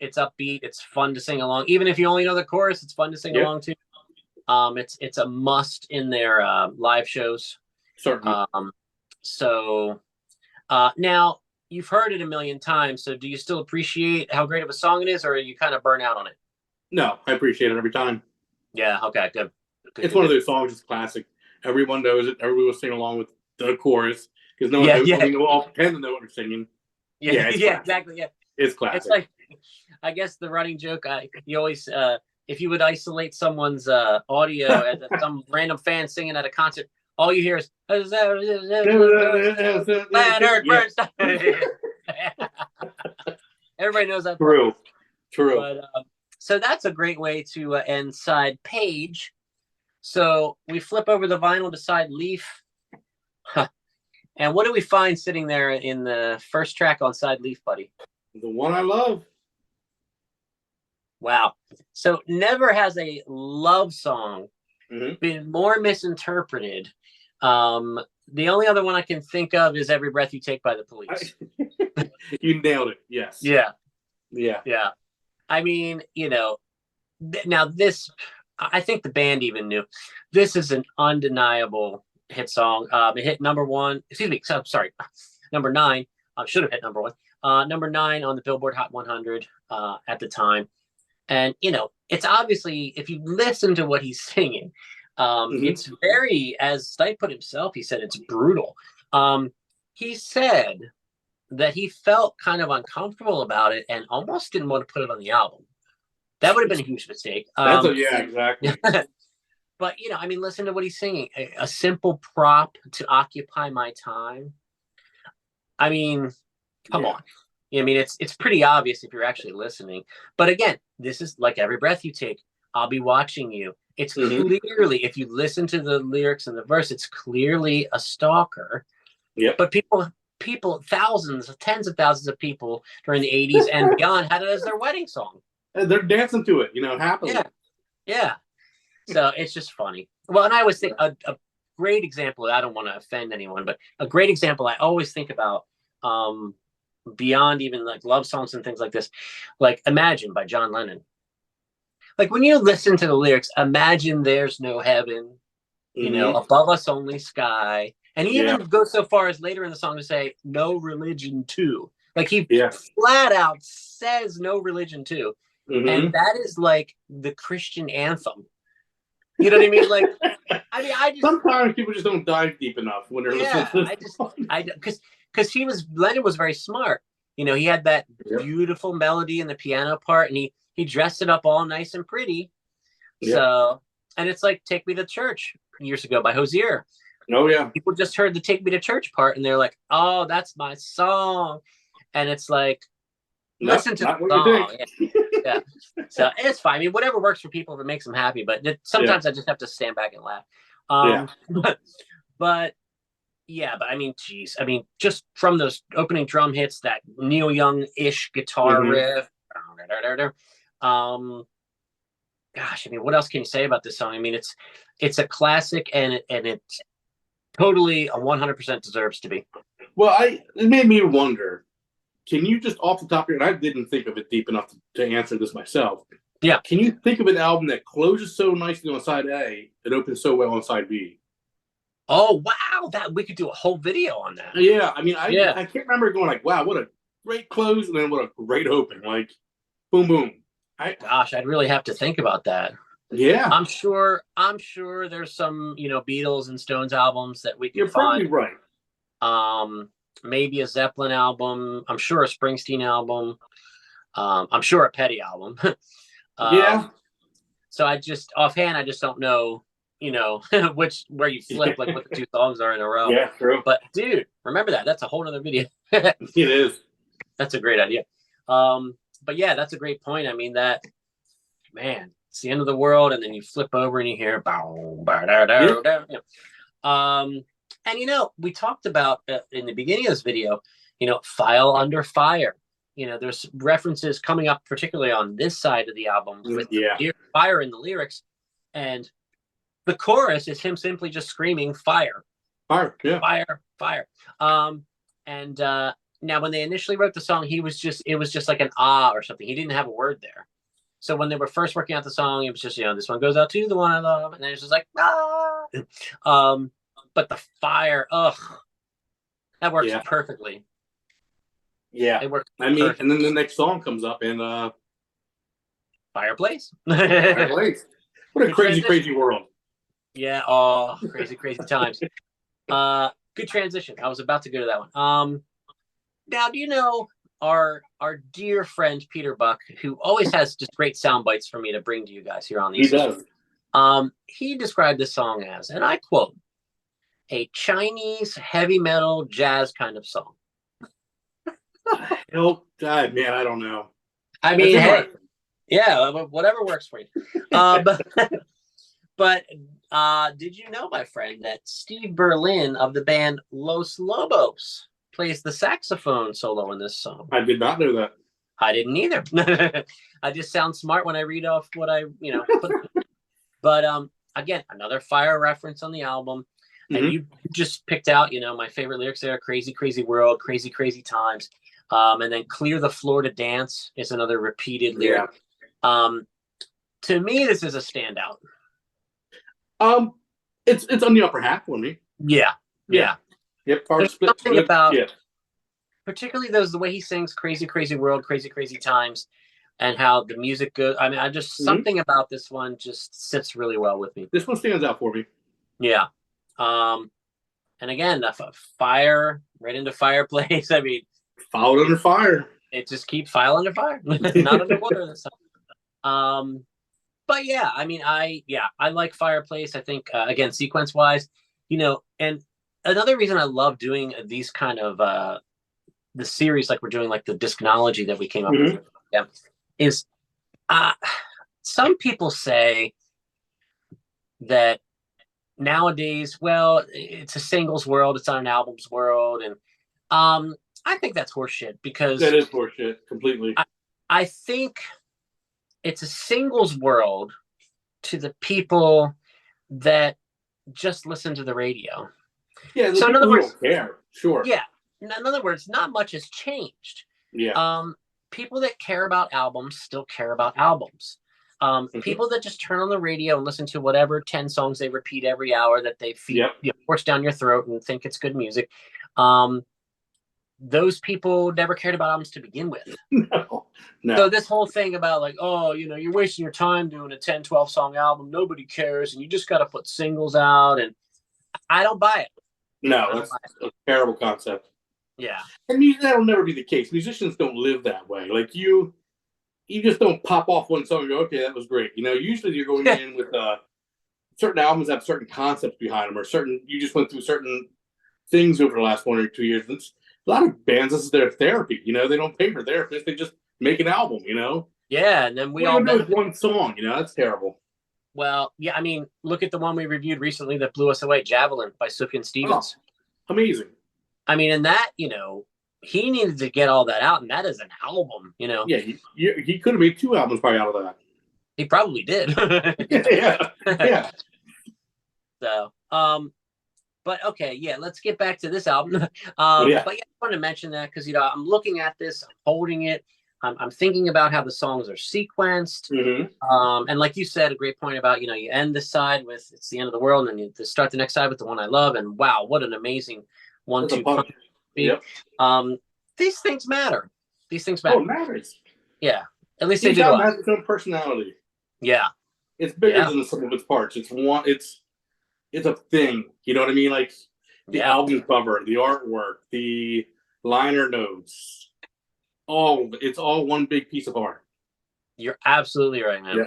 Speaker 1: it's upbeat. It's fun to sing along. Even if you only know the chorus, it's fun to sing along too. It's a must in their live shows.
Speaker 2: Certainly.
Speaker 1: So now you've heard it a million times. So do you still appreciate how great of a song it is, or are you kind of burnt out on it?
Speaker 2: No, I appreciate it every time.
Speaker 1: Yeah. Okay. Good.
Speaker 2: It's one of those songs. It's classic. Everyone knows it. Everybody will sing along with the chorus because no one will all pretend to know what they're singing.
Speaker 1: Yeah. Exactly. Yeah.
Speaker 2: It's classic.
Speaker 1: It's like, I guess the running joke. You always, if you would isolate someone's audio as some random fan singing at a concert, all you hear is everybody knows that.
Speaker 2: True.
Speaker 1: But, so that's a great way to end side page. So we flip over the vinyl to side leaf. And what do we find sitting there in the first track on side leaf, buddy?
Speaker 2: The one I love.
Speaker 1: Wow. So never has a love song been more misinterpreted. The only other one I can think of is Every Breath You Take by the Police.
Speaker 2: You nailed it. Yes.
Speaker 1: Yeah.
Speaker 2: Yeah.
Speaker 1: Yeah. I mean, now this, I think the band even knew, this is an undeniable hit song. It hit number 9. Should have hit number 1. Number 9 on the Billboard Hot 100 at the time. And, it's obviously, if you listen to what he's singing, it's very, as Stipe put himself, he said it's brutal. He said that he felt kind of uncomfortable about it and almost didn't want to put it on the album. That would have been a huge mistake.
Speaker 2: Yeah, exactly.
Speaker 1: But, I mean, listen to what he's singing. A simple prop to occupy my time. I mean, come on. I mean, it's pretty obvious if you're actually listening. But again, this is like Every Breath You Take. I'll be watching you. It's clearly, if you listen to the lyrics and the verse, it's clearly a stalker.
Speaker 2: Yeah.
Speaker 1: But people, thousands, tens of thousands of people during the 80s and beyond had it as their wedding song.
Speaker 2: They're dancing to it, happily.
Speaker 1: Yeah. So it's just funny. Well, and I always think a great example, I don't want to offend anyone, but a great example I always think about, beyond even like love songs and things like this, like Imagine by John Lennon. Like when you listen to the lyrics, imagine there's no heaven, above us only sky. And he even goes so far as later in the song to say no religion too. Like he flat out says no religion too. And that is like the Christian anthem. You know what I mean? Like, I just
Speaker 2: sometimes people just don't dive deep enough when they're listening to this.
Speaker 1: Because Lennon was very smart. He had that beautiful melody in the piano part, and he dressed it up all nice and pretty. So, and it's like Take Me to Church years ago by Hozier.
Speaker 2: Oh yeah.
Speaker 1: People just heard the Take Me to Church part, and they're like, "Oh, that's my song," and it's like, listen to the song. Yeah. So it's fine. I mean, whatever works for people if it makes them happy. But sometimes I just have to stand back and laugh. But I mean, geez. I mean, just from those opening drum hits, that Neil Young-ish guitar riff. Gosh, I mean, what else can you say about this song? I mean, it's a classic, and it totally 100% deserves to be.
Speaker 2: Well, it made me wonder. Can you just off the top of your head, I didn't think of it deep enough to answer this myself.
Speaker 1: Yeah.
Speaker 2: Can you think of an album that closes so nicely on side A that opens so well on side B?
Speaker 1: Oh, wow. That we could do a whole video on that.
Speaker 2: Yeah. I mean, I can't remember going like, wow, what a great close, and then what a great open. Like, boom, boom.
Speaker 1: Gosh, I'd really have to think about that.
Speaker 2: Yeah.
Speaker 1: I'm sure there's some, Beatles and Stones albums that we can
Speaker 2: You're probably
Speaker 1: find.
Speaker 2: right.
Speaker 1: Maybe a Zeppelin album. I'm sure a Springsteen album. I'm sure a Petty album.
Speaker 2: Yeah.
Speaker 1: So I just offhand, I just don't know, where you flip, like what the two songs are in a row.
Speaker 2: Yeah, true.
Speaker 1: But dude, remember that. That's a whole other video.
Speaker 2: It is.
Speaker 1: That's a great idea. But yeah, that's a great point. I mean, man, it's the end of the world, and then you flip over and you hear bow, bow, da, da, da, and we talked about in the beginning of this video, file under fire. There's references coming up, particularly on this side of the album, with fire in the lyrics, and the chorus is him simply just screaming fire,
Speaker 2: fire, yeah,
Speaker 1: fire, fire. And now when they initially wrote the song, it was just like an ah or something. He didn't have a word there. So when they were first working out the song, it was just, this one goes out to the one I love, and then it's just like ah. But the fire, that works perfectly.
Speaker 2: Yeah,
Speaker 1: it works.
Speaker 2: I mean, perfectly. And then the next song comes up and
Speaker 1: fireplace.
Speaker 2: Fireplace. What a crazy world.
Speaker 1: Yeah. Crazy times. Good transition. I was about to go to that one. Now, do you know our dear friend Peter Buck, who always has just great sound bites for me to bring to you guys here on these?
Speaker 2: He does.
Speaker 1: He described this song as, and I quote, a Chinese heavy metal jazz kind of song.
Speaker 2: Oh God, man, I don't know.
Speaker 1: I mean, hey, yeah, whatever works for you. But did you know, my friend, that Steve Berlin of the band Los Lobos plays the saxophone solo in this song?
Speaker 2: I did not know that.
Speaker 1: I didn't either. I just sound smart when I read off what I, put. But again, another fire reference on the album. And you just picked out, my favorite lyrics there: crazy, crazy world, crazy, crazy times. And then clear the floor to dance is another repeated lyric. Yeah. To me, this is a standout.
Speaker 2: It's on the upper half for me.
Speaker 1: Yeah.
Speaker 2: Yep.
Speaker 1: Something about, particularly the way he sings "Crazy, Crazy World, Crazy, Crazy Times," and how the music goes. I mean, something about this one just sits really well with me.
Speaker 2: This one stands out for me.
Speaker 1: Yeah. And again, the fire right into fireplace. I mean,
Speaker 2: followed under fire.
Speaker 1: It just keeps file under fire, not underwater this time. But yeah, I mean, I like fireplace. I think again, sequence wise, and another reason I love doing these kind of the series, like we're doing, like the discnology that we came up with, is some people say that nowadays, well, it's a singles world, it's not an albums world, and I think that's horseshit, because
Speaker 2: that is horseshit completely.
Speaker 1: I think it's a singles world to the people that just listen to the radio.
Speaker 2: Yeah, so in other words, don't care. Sure.
Speaker 1: Yeah. In other words, not much has changed.
Speaker 2: Yeah.
Speaker 1: People that care about albums still care about albums. People that just turn on the radio and listen to whatever 10 songs they repeat every hour that they force down your throat and think it's good music. Those people never cared about albums to begin with.
Speaker 2: No.
Speaker 1: So this whole thing about like, you're wasting your time doing a 10, 12 song album. Nobody cares. And you just got to put singles out. And I don't buy it.
Speaker 2: No, that's a terrible concept.
Speaker 1: Yeah.
Speaker 2: And that'll never be the case. Musicians don't live that way. Like you just don't pop off one song and go, okay, that was great. Usually you're going in with certain albums have certain concepts behind them, or you just went through certain things over the last 1 or 2 years. A lot of bands, this is their therapy. They don't pay for therapists. They just make an album,
Speaker 1: Yeah, and then we all
Speaker 2: do with one song, that's terrible.
Speaker 1: Well, yeah, I mean, look at the one we reviewed recently that blew us away, Javelin by Sufjan Stevens.
Speaker 2: Oh, amazing.
Speaker 1: I mean, and that, he needed to get all that out, and that is an album,
Speaker 2: Yeah, he could have made 2 albums probably out of that.
Speaker 1: He probably did.
Speaker 2: Yeah.
Speaker 1: So, but okay, yeah, let's get back to this album. But yeah, I want to mention that because, I'm looking at this, I'm holding it. I'm thinking about how the songs are sequenced. And like you said, a great point about, you end this side with "It's the End of the World," and then you start the next side with "The One I Love." And wow, what an amazing 1-2 punch.
Speaker 2: Yep.
Speaker 1: These things matter. These things
Speaker 2: Oh,
Speaker 1: matter.
Speaker 2: it matters.
Speaker 1: Yeah, at least they
Speaker 2: Each
Speaker 1: do to
Speaker 2: album
Speaker 1: us.
Speaker 2: has its own personality.
Speaker 1: Yeah,
Speaker 2: It's bigger
Speaker 1: yeah,
Speaker 2: than the sum of its parts. It's a thing. You know what I mean? Like the
Speaker 1: yeah.
Speaker 2: album cover, the artwork, the liner notes. It's all one big piece of art.
Speaker 1: You're absolutely right, man.
Speaker 2: Yeah.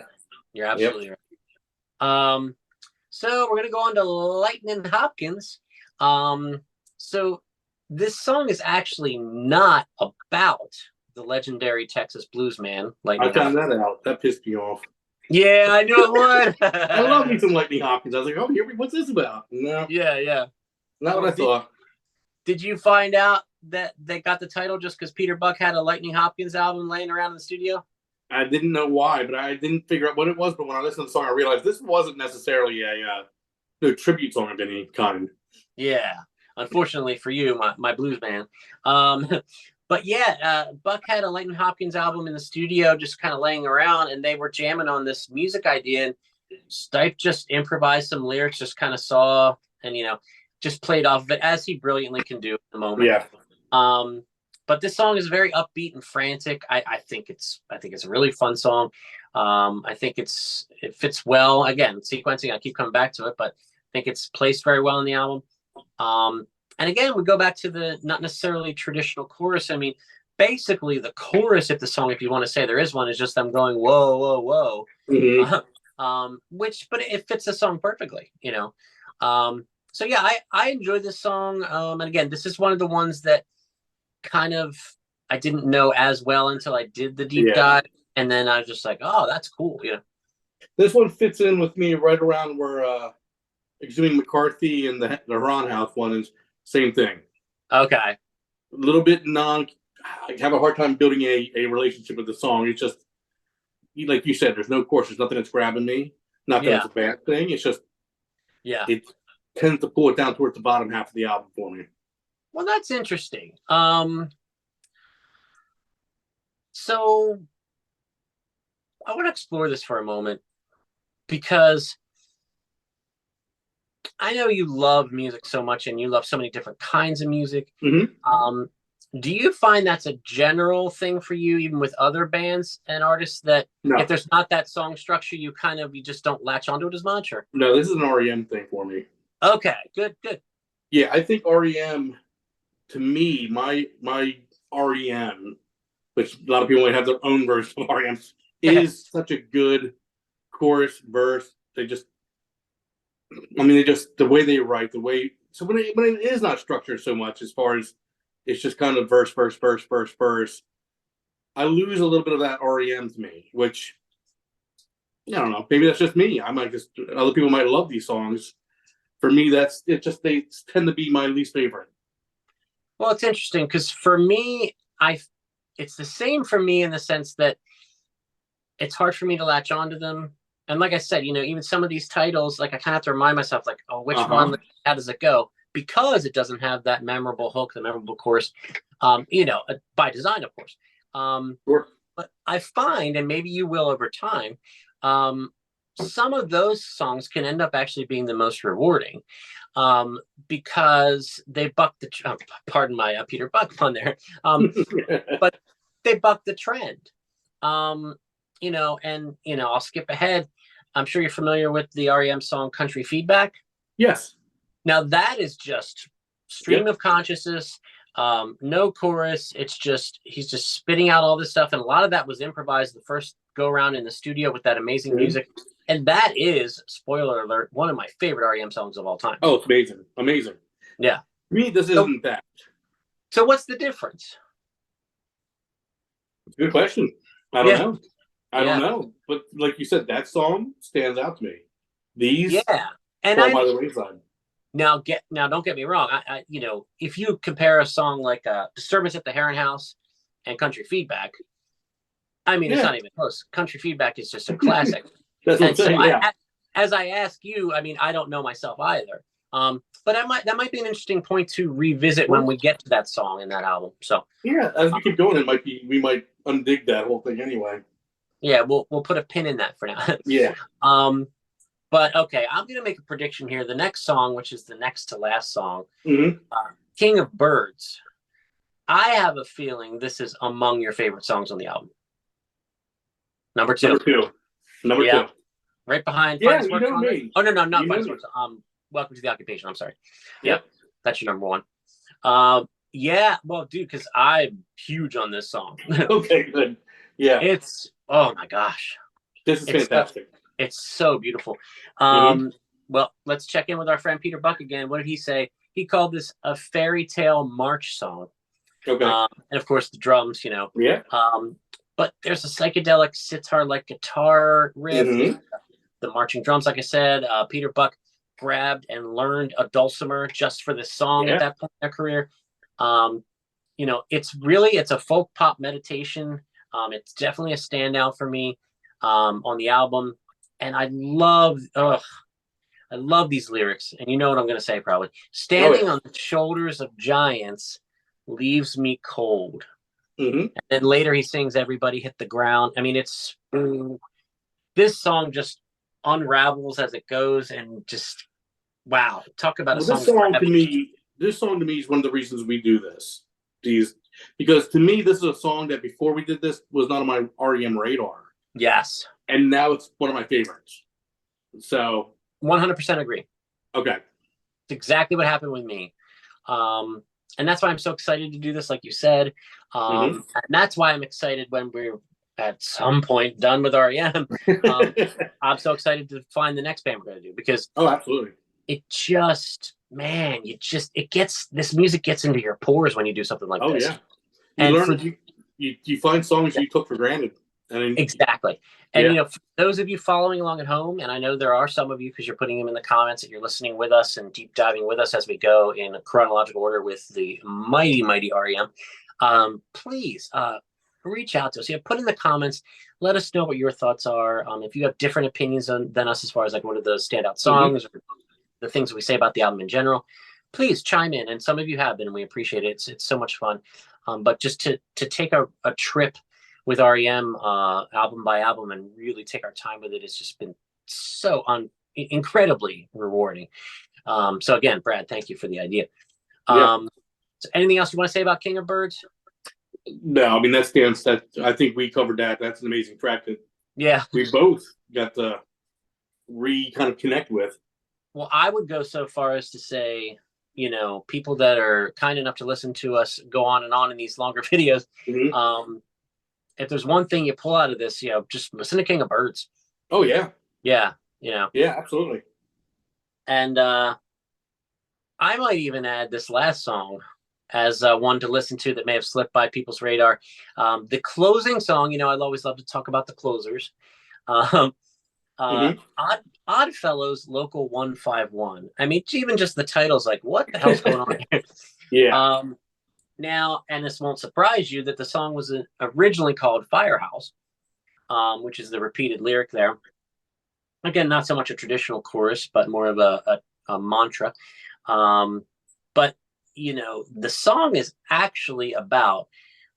Speaker 1: You're
Speaker 2: Yep.
Speaker 1: absolutely right. So we're gonna go on to Lightning Hopkins. So this song is actually not about the legendary Texas blues man,
Speaker 2: I
Speaker 1: Lightning
Speaker 2: found
Speaker 1: Hopkins.
Speaker 2: that out. That pissed me off.
Speaker 1: Yeah, I knew it
Speaker 2: I love me
Speaker 1: would.
Speaker 2: some Lightning Hopkins. I was like, oh, what's this about? No,
Speaker 1: Yeah, yeah.
Speaker 2: not
Speaker 1: Well,
Speaker 2: what I thought.
Speaker 1: did you find out that they got the title just because Peter Buck had a Lightning Hopkins album laying around in the studio?
Speaker 2: I didn't know why, but I didn't figure out what it was. But when I listened to the song, I realized this wasn't necessarily a no tribute song of any kind.
Speaker 1: Yeah, unfortunately for you, my blues man. But yeah, Buck had a Lightning Hopkins album in the studio, just kind of laying around, and they were jamming on this music idea. And Stipe just improvised some lyrics, just kind of saw and just played off of it as he brilliantly can do at the moment.
Speaker 2: Yeah.
Speaker 1: But this song is very upbeat and frantic. I think it's a really fun song. I think it fits well. Again, sequencing. I keep coming back to it, but I think it's placed very well in the album. And again, we go back to the not necessarily traditional chorus. I mean, basically the chorus of the song, if you want to say there is one, is just them going whoa, whoa, whoa.
Speaker 2: Mm-hmm.
Speaker 1: But it fits the song perfectly, So yeah, I enjoyed this song. And again, this is one of the ones that kind of I didn't know as well until I did the deep dive, and then I was just like, oh, that's cool.
Speaker 2: This one fits in with me right around where Exhuming McCarthy and the Ron House one is same thing.
Speaker 1: Okay.
Speaker 2: A little bit I have a hard time building a relationship with the song. It's just like you said, there's no chorus, there's nothing that's grabbing me. Not that it's a bad thing. It's just it tends to pull it down towards the bottom half of the album for me.
Speaker 1: Well, that's interesting. So I want to explore this for a moment because I know you love music so much and you love so many different kinds of music.
Speaker 2: Mm-hmm.
Speaker 1: Do you find that's a general thing for you, even with other bands and artists, that if there's not that song structure, you just don't latch onto it as much? Or
Speaker 2: no, this is an R.E.M. thing for me.
Speaker 1: Okay, good.
Speaker 2: Yeah, I think R.E.M. to me, my R.E.M., which a lot of people might have their own version of R.E.M., is such a good chorus, verse. The way they write, so when it is not structured so much as far as it's just kind of verse, I lose a little bit of that R.E.M. to me, which I don't know. Maybe that's just me. Other people might love these songs. For me, they tend to be my least favorite.
Speaker 1: Well, it's interesting because for me, it's the same for me in the sense that it's hard for me to latch onto them. And like I said, even some of these titles, like I kind of have to remind myself, like, oh, which one? How does it go? Because it doesn't have that memorable hook, the memorable chorus, by design, of course.
Speaker 2: Sure.
Speaker 1: But I find, and maybe you will over time, some of those songs can end up actually being the most rewarding because they buck pardon my Peter Buck pun there, but they buck the trend. I'll skip ahead. I'm sure you're familiar with the R.E.M. song Country Feedback.
Speaker 2: Yes.
Speaker 1: Now that is just stream of consciousness, no chorus. It's just he's just spitting out all this stuff, and a lot of that was improvised the first go around in the studio with that amazing music. And that is, spoiler alert, one of my favorite R.E.M. songs of all time.
Speaker 2: Oh, it's amazing. Yeah. To me, this isn't that.
Speaker 1: So what's the difference?
Speaker 2: Good question. I don't know. I don't know. But like you said, that song stands out to me. These
Speaker 1: and
Speaker 2: fall by the wayside.
Speaker 1: Now, don't get me wrong. I if you compare a song like "Disturbance at the Heron House" and "Country Feedback," I mean, it's not even close. "Country Feedback" is just a classic.
Speaker 2: That's what I'm saying.
Speaker 1: As I ask you, I mean, I don't know myself either. But that might be an interesting point to revisit when we get to that song in that album. So
Speaker 2: as we keep going, we might undig that whole thing anyway.
Speaker 1: Yeah, we'll put a pin in that for now.
Speaker 2: Yeah.
Speaker 1: But okay, I'm gonna make a prediction here. The next song, which is the next to last song,
Speaker 2: mm-hmm.
Speaker 1: "King of Birds," I have a feeling this is among your favorite songs on the album. Number two.
Speaker 2: Number two. Number
Speaker 1: Yeah.
Speaker 2: two.
Speaker 1: Right behind
Speaker 2: Yeah,
Speaker 1: Finest
Speaker 2: you
Speaker 1: Works
Speaker 2: know
Speaker 1: on it.
Speaker 2: me.
Speaker 1: Oh, no, not
Speaker 2: You
Speaker 1: Finest
Speaker 2: know
Speaker 1: Works. Welcome to the Occupation. I'm sorry.
Speaker 2: Yep.
Speaker 1: That's your number one. Yeah, well, dude, because I'm huge on this song.
Speaker 2: Okay, good. Yeah.
Speaker 1: It's, oh my gosh.
Speaker 2: This is fantastic.
Speaker 1: It's so beautiful. Well, let's check in with our friend Peter Buck again. What did he say? He called this a fairy tale march song.
Speaker 2: Okay.
Speaker 1: And of course, the drums, you know.
Speaker 2: Yeah.
Speaker 1: But there's a psychedelic sitar-like guitar riff. The marching drums, like I said. Peter Buck grabbed and learned a dulcimer just for this song at that point in their career. You know, it's a folk pop meditation. It's definitely a standout for me on the album. And I love these lyrics. And you know what I'm going to say probably. Standing on the shoulders of giants leaves me cold. And then later he sings Everybody Hit the Ground. I mean, this song just unravels as it goes, and just wow, talk about a song.
Speaker 2: This song to me is one of the reasons we do this. Because to me, this is a song that before we did this was not on my R.E.M. radar.
Speaker 1: Yes.
Speaker 2: And now it's one of my favorites. So
Speaker 1: 100% agree.
Speaker 2: Okay.
Speaker 1: It's exactly what happened with me. And that's why I'm so excited to do this, like you said. And that's why I'm excited when we're at some point done with R.E.M. I'm so excited to find the next band we're going to do, because
Speaker 2: absolutely,
Speaker 1: it just, man, this music gets into your pores when you do something like this.
Speaker 2: You find songs you took for granted. I mean,
Speaker 1: exactly. And you know, for those of you following along at home, and I know there are some of you because you're putting them in the comments that you're listening with us and deep diving with us as we go in a chronological order with the mighty R.E.M. Please reach out to us. Put in the comments. Let us know what your thoughts are. If you have different opinions than us as far as like what are the standout songs or the things that we say about the album in general, please chime in. And some of you have been, and we appreciate it. It's so much fun. But just to take a trip with R.E.M. Album by album and really take our time with it, it's just been so incredibly rewarding. So again, Brad, thank you for the idea. So anything else you want to say about King of Birds?
Speaker 2: No, I mean, I think we covered that. That's an amazing track that we both got to kind of connect with.
Speaker 1: Well, I would go so far as to say, you know, people that are kind enough to listen to us go on and on in these longer videos. If there's one thing you pull out of this, you know, just listen to King of Birds.
Speaker 2: Oh yeah.
Speaker 1: Yeah, you know.
Speaker 2: Yeah, absolutely.
Speaker 1: And I might even add this last song as one to listen to that may have slipped by people's radar. The closing song, you know, I always love to talk about the closers. Oddfellows Local 151. I mean, even just the title's like, what the hell's going on here? Now, and this won't surprise you that the song was originally called Firehouse, which is the repeated lyric there. Again, not so much a traditional chorus, but more of a mantra. But, you know, the song is actually about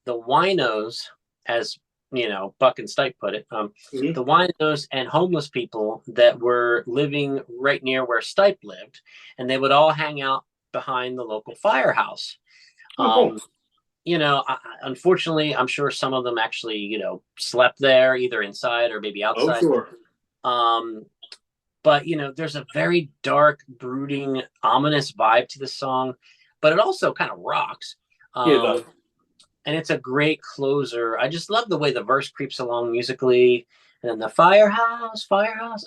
Speaker 1: the winos, as, you know, Buck and Stipe put it, the winos and homeless people that were living right near where Stipe lived, and they would all hang out behind the local firehouse. You know, unfortunately, I'm sure some of them actually, you know, slept there either inside or maybe outside. But, you know, there's a very dark, brooding, ominous vibe to the song, but it also kind of rocks.
Speaker 2: It does.
Speaker 1: And it's a great closer. I just love the way the verse creeps along musically. And then the firehouse.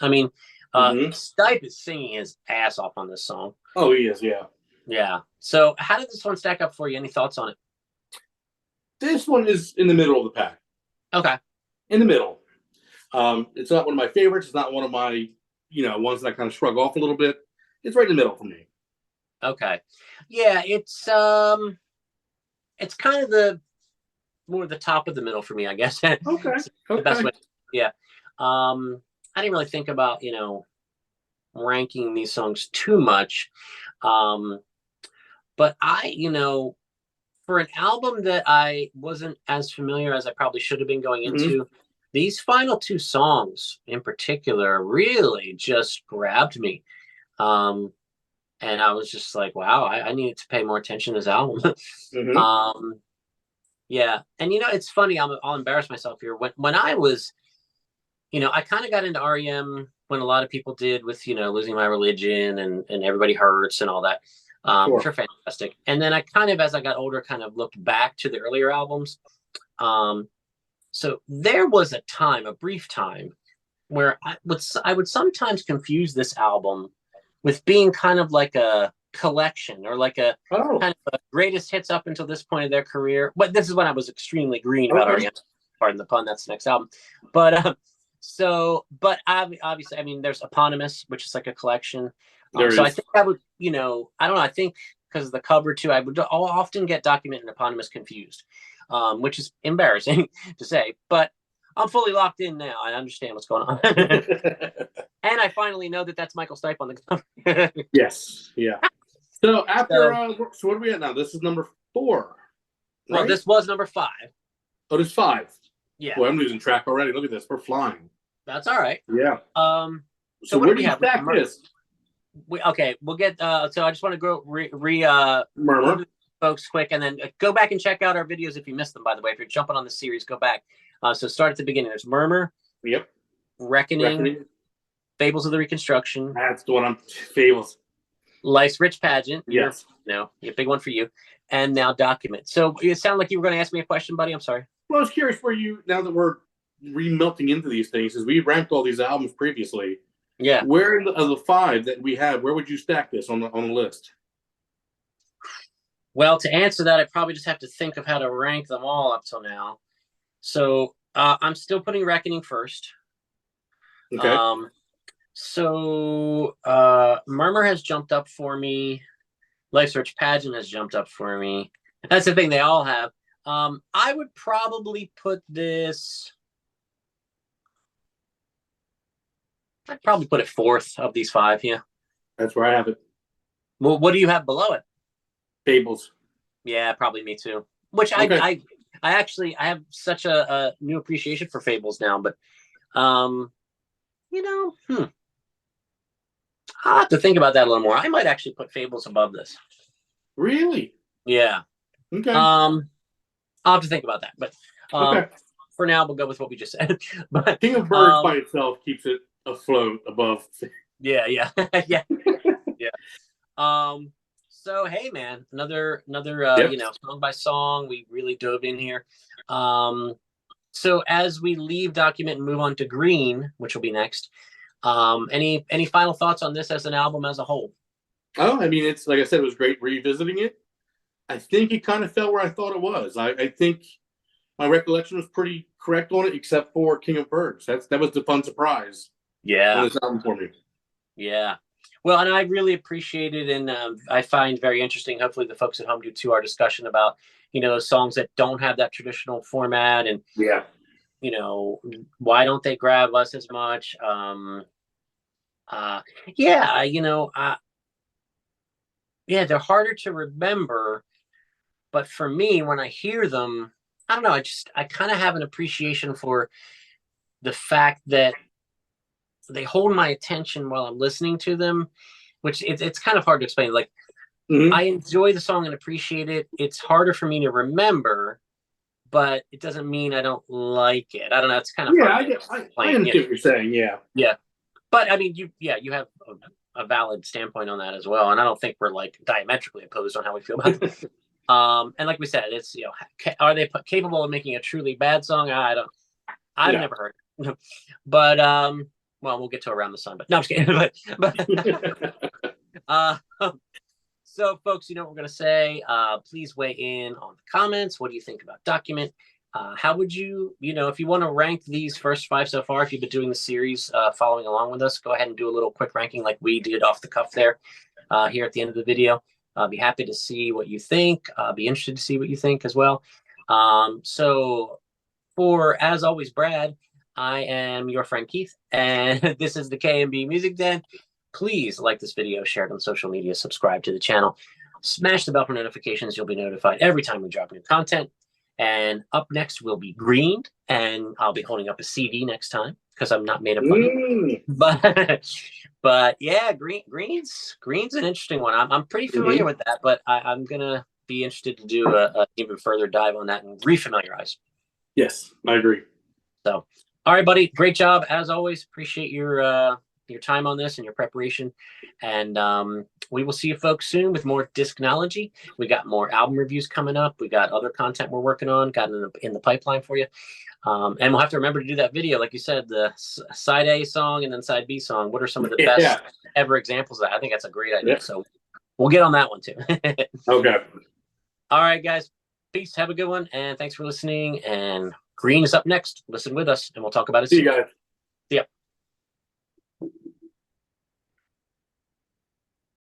Speaker 1: I mean, Stipe is singing his ass off on this song.
Speaker 2: Oh, he is, yeah.
Speaker 1: Yeah. So how did this one stack up for you? Any thoughts on it?
Speaker 2: This one is in the middle of the pack.
Speaker 1: Okay.
Speaker 2: In the middle. It's not one of my favorites. It's not one of my, you know, ones that I kind of shrug off a little bit. It's right in the middle for me. Okay.
Speaker 1: Yeah, it's kind of the top of the middle for me, I guess.
Speaker 2: Okay.
Speaker 1: The best way. Yeah. I didn't really think about, you know, ranking these songs too much. But you know, for an album that I wasn't as familiar as I probably should have been going into, these final two songs in particular really just grabbed me. And I was just like, wow, I needed to pay more attention to this album. Yeah. And it's funny. I'll embarrass myself here. When I was, I kind of got into REM when a lot of people did with, Losing My Religion and Everybody Hurts and all that, which
Speaker 2: Sure.
Speaker 1: are fantastic. And then I kind of, as I got older, kind of looked back to the earlier albums. Um, so there was a brief time, where I would sometimes confuse this album with being kind of like a collection or like a
Speaker 2: Oh,
Speaker 1: kind of a greatest hits up until this point of their career. But this is when I was extremely green about
Speaker 2: okay.
Speaker 1: REM. Pardon the pun. That's the next album. But but obviously, I mean, there's Eponymous, which is like a collection.
Speaker 2: There
Speaker 1: So I
Speaker 2: is.
Speaker 1: think I would, I don't know. I think because of the cover too, I'll often get Document and Eponymous confused, which is embarrassing to say, but I'm fully locked in now. I understand what's going on. And I finally know that that's Michael Stipe on the cover.
Speaker 2: Yes. Yeah. So after,
Speaker 1: So,
Speaker 2: so what are we at now? This is number 4,
Speaker 1: well,
Speaker 2: right?
Speaker 1: this was number 5.
Speaker 2: Oh, this is 5.
Speaker 1: Yeah,
Speaker 2: Boy, I'm losing track already. Look at this. We're flying.
Speaker 1: that's all right.
Speaker 2: Yeah.
Speaker 1: So
Speaker 2: So
Speaker 1: what do
Speaker 2: where do
Speaker 1: we
Speaker 2: you
Speaker 1: have?
Speaker 2: stack this?
Speaker 1: Okay, we'll get. So I just want to go
Speaker 2: Murmur.
Speaker 1: over the folks quick, and then go back and check out our videos if you missed them. By the way, if you're jumping on the series, go back. So start at the beginning. There's Murmur,
Speaker 2: Yep.
Speaker 1: Reckoning,
Speaker 2: Reckoning.
Speaker 1: Fables of the Reconstruction,
Speaker 2: That's the one I'm Fables.
Speaker 1: Life's Rich Pageant.
Speaker 2: Yes.
Speaker 1: A big one for you, and now Document. So it sounded like you were going to ask me a question, buddy. I'm sorry.
Speaker 2: Well, I was curious where you, now that we're remelting into these things, as we ranked all these albums previously,
Speaker 1: Yeah.
Speaker 2: where of the 5 that we have, where would you stack this on the list?
Speaker 1: Well, to answer that, I probably just have to think of how to rank them all up till now. So I'm still putting Reckoning first.
Speaker 2: Okay.
Speaker 1: Murmur has jumped up for me. Life's Rich Pageant has jumped up for me. That's the thing, they all have. I would probably put this. I'd probably put it 4th of these 5. Yeah.
Speaker 2: That's where I have it.
Speaker 1: Well, what do you have below it?
Speaker 2: Fables.
Speaker 1: Yeah, probably me too. Which
Speaker 2: Okay.
Speaker 1: I actually have such a new appreciation for Fables now, but I'll have to think about that a little more. I might actually put Fables above this.
Speaker 2: Really?
Speaker 1: Yeah.
Speaker 2: Okay.
Speaker 1: I'll have to think about that, but
Speaker 2: Okay.
Speaker 1: for now we'll go with what we just said. But
Speaker 2: King of Birds by itself keeps it afloat above.
Speaker 1: yeah, yeah. So hey, man, another
Speaker 2: Yep.
Speaker 1: song by song. We really dove in here. So as we leave Document and move on to Green, which will be next, any final thoughts on this as an album as a whole?
Speaker 2: Oh, I mean, it's like I said, it was great revisiting it. I think it kind of fell where I thought it was. I think my recollection was pretty correct on it, except for King of Birds. That was the fun surprise.
Speaker 1: Yeah,
Speaker 2: on this album for me.
Speaker 1: Yeah. Well, and I really appreciate it, and I find very interesting. Hopefully, the folks at home do too. Our discussion about those songs that don't have that traditional format, and
Speaker 2: Yeah.
Speaker 1: Why don't they grab us as much? Yeah, yeah, they're harder to remember, but for me, when I hear them, I don't know. I kind of have an appreciation for the fact that they hold my attention while I'm listening to them, which it's kind of hard to explain. Like, I enjoy the song and appreciate it. It's harder for me to remember, but it doesn't mean I don't like it. I don't know. It's kind of hard.
Speaker 2: I understand what you're saying. Yeah.
Speaker 1: Yeah. But I mean, you have a valid standpoint on that as well. And I don't think we're like diametrically opposed on how we feel about it. And like we said, it's, are they capable of making a truly bad song? I've never heard it. But, well, we'll get to Around the Sun, but no, I'm just kidding. So folks, you know what we're going to say. Please weigh in on the comments. What do you think about Document? How would you, if you want to rank these first 5 so far, if you've been doing the series, following along with us, go ahead and do a little quick ranking like we did off the cuff there, here at the end of the video. I'll be happy to see what you think. Be interested to see what you think as well. So for, as always, Brad, I am your friend Keith, and this is the KMB Music Den. Please like this video, share it on social media, subscribe to the channel, smash the bell for notifications. You'll be notified every time we drop new content. And up next will be Green, and I'll be holding up a CD next time because I'm not made of money. But yeah, Green's an interesting one. I'm pretty familiar with that, but I'm gonna be interested to do a even further dive on that and refamiliarize.
Speaker 2: Yes, I agree.
Speaker 1: So, all right, buddy, great job as always. Appreciate your time on this and your preparation. And we will see you folks soon with more Discnology. We got more album reviews coming up. We got other content we're working on, got in the pipeline for you. And we'll have to remember to do that video, like you said, the side A song and then side B song. What are some of the best ever examples of that? I think that's a great idea. So we'll get on that one too.
Speaker 2: Okay.
Speaker 1: All right, guys. Peace. Have a good one. And thanks for listening. And Green is up next. Listen with us and we'll talk about it soon.
Speaker 2: See you guys.
Speaker 1: See ya.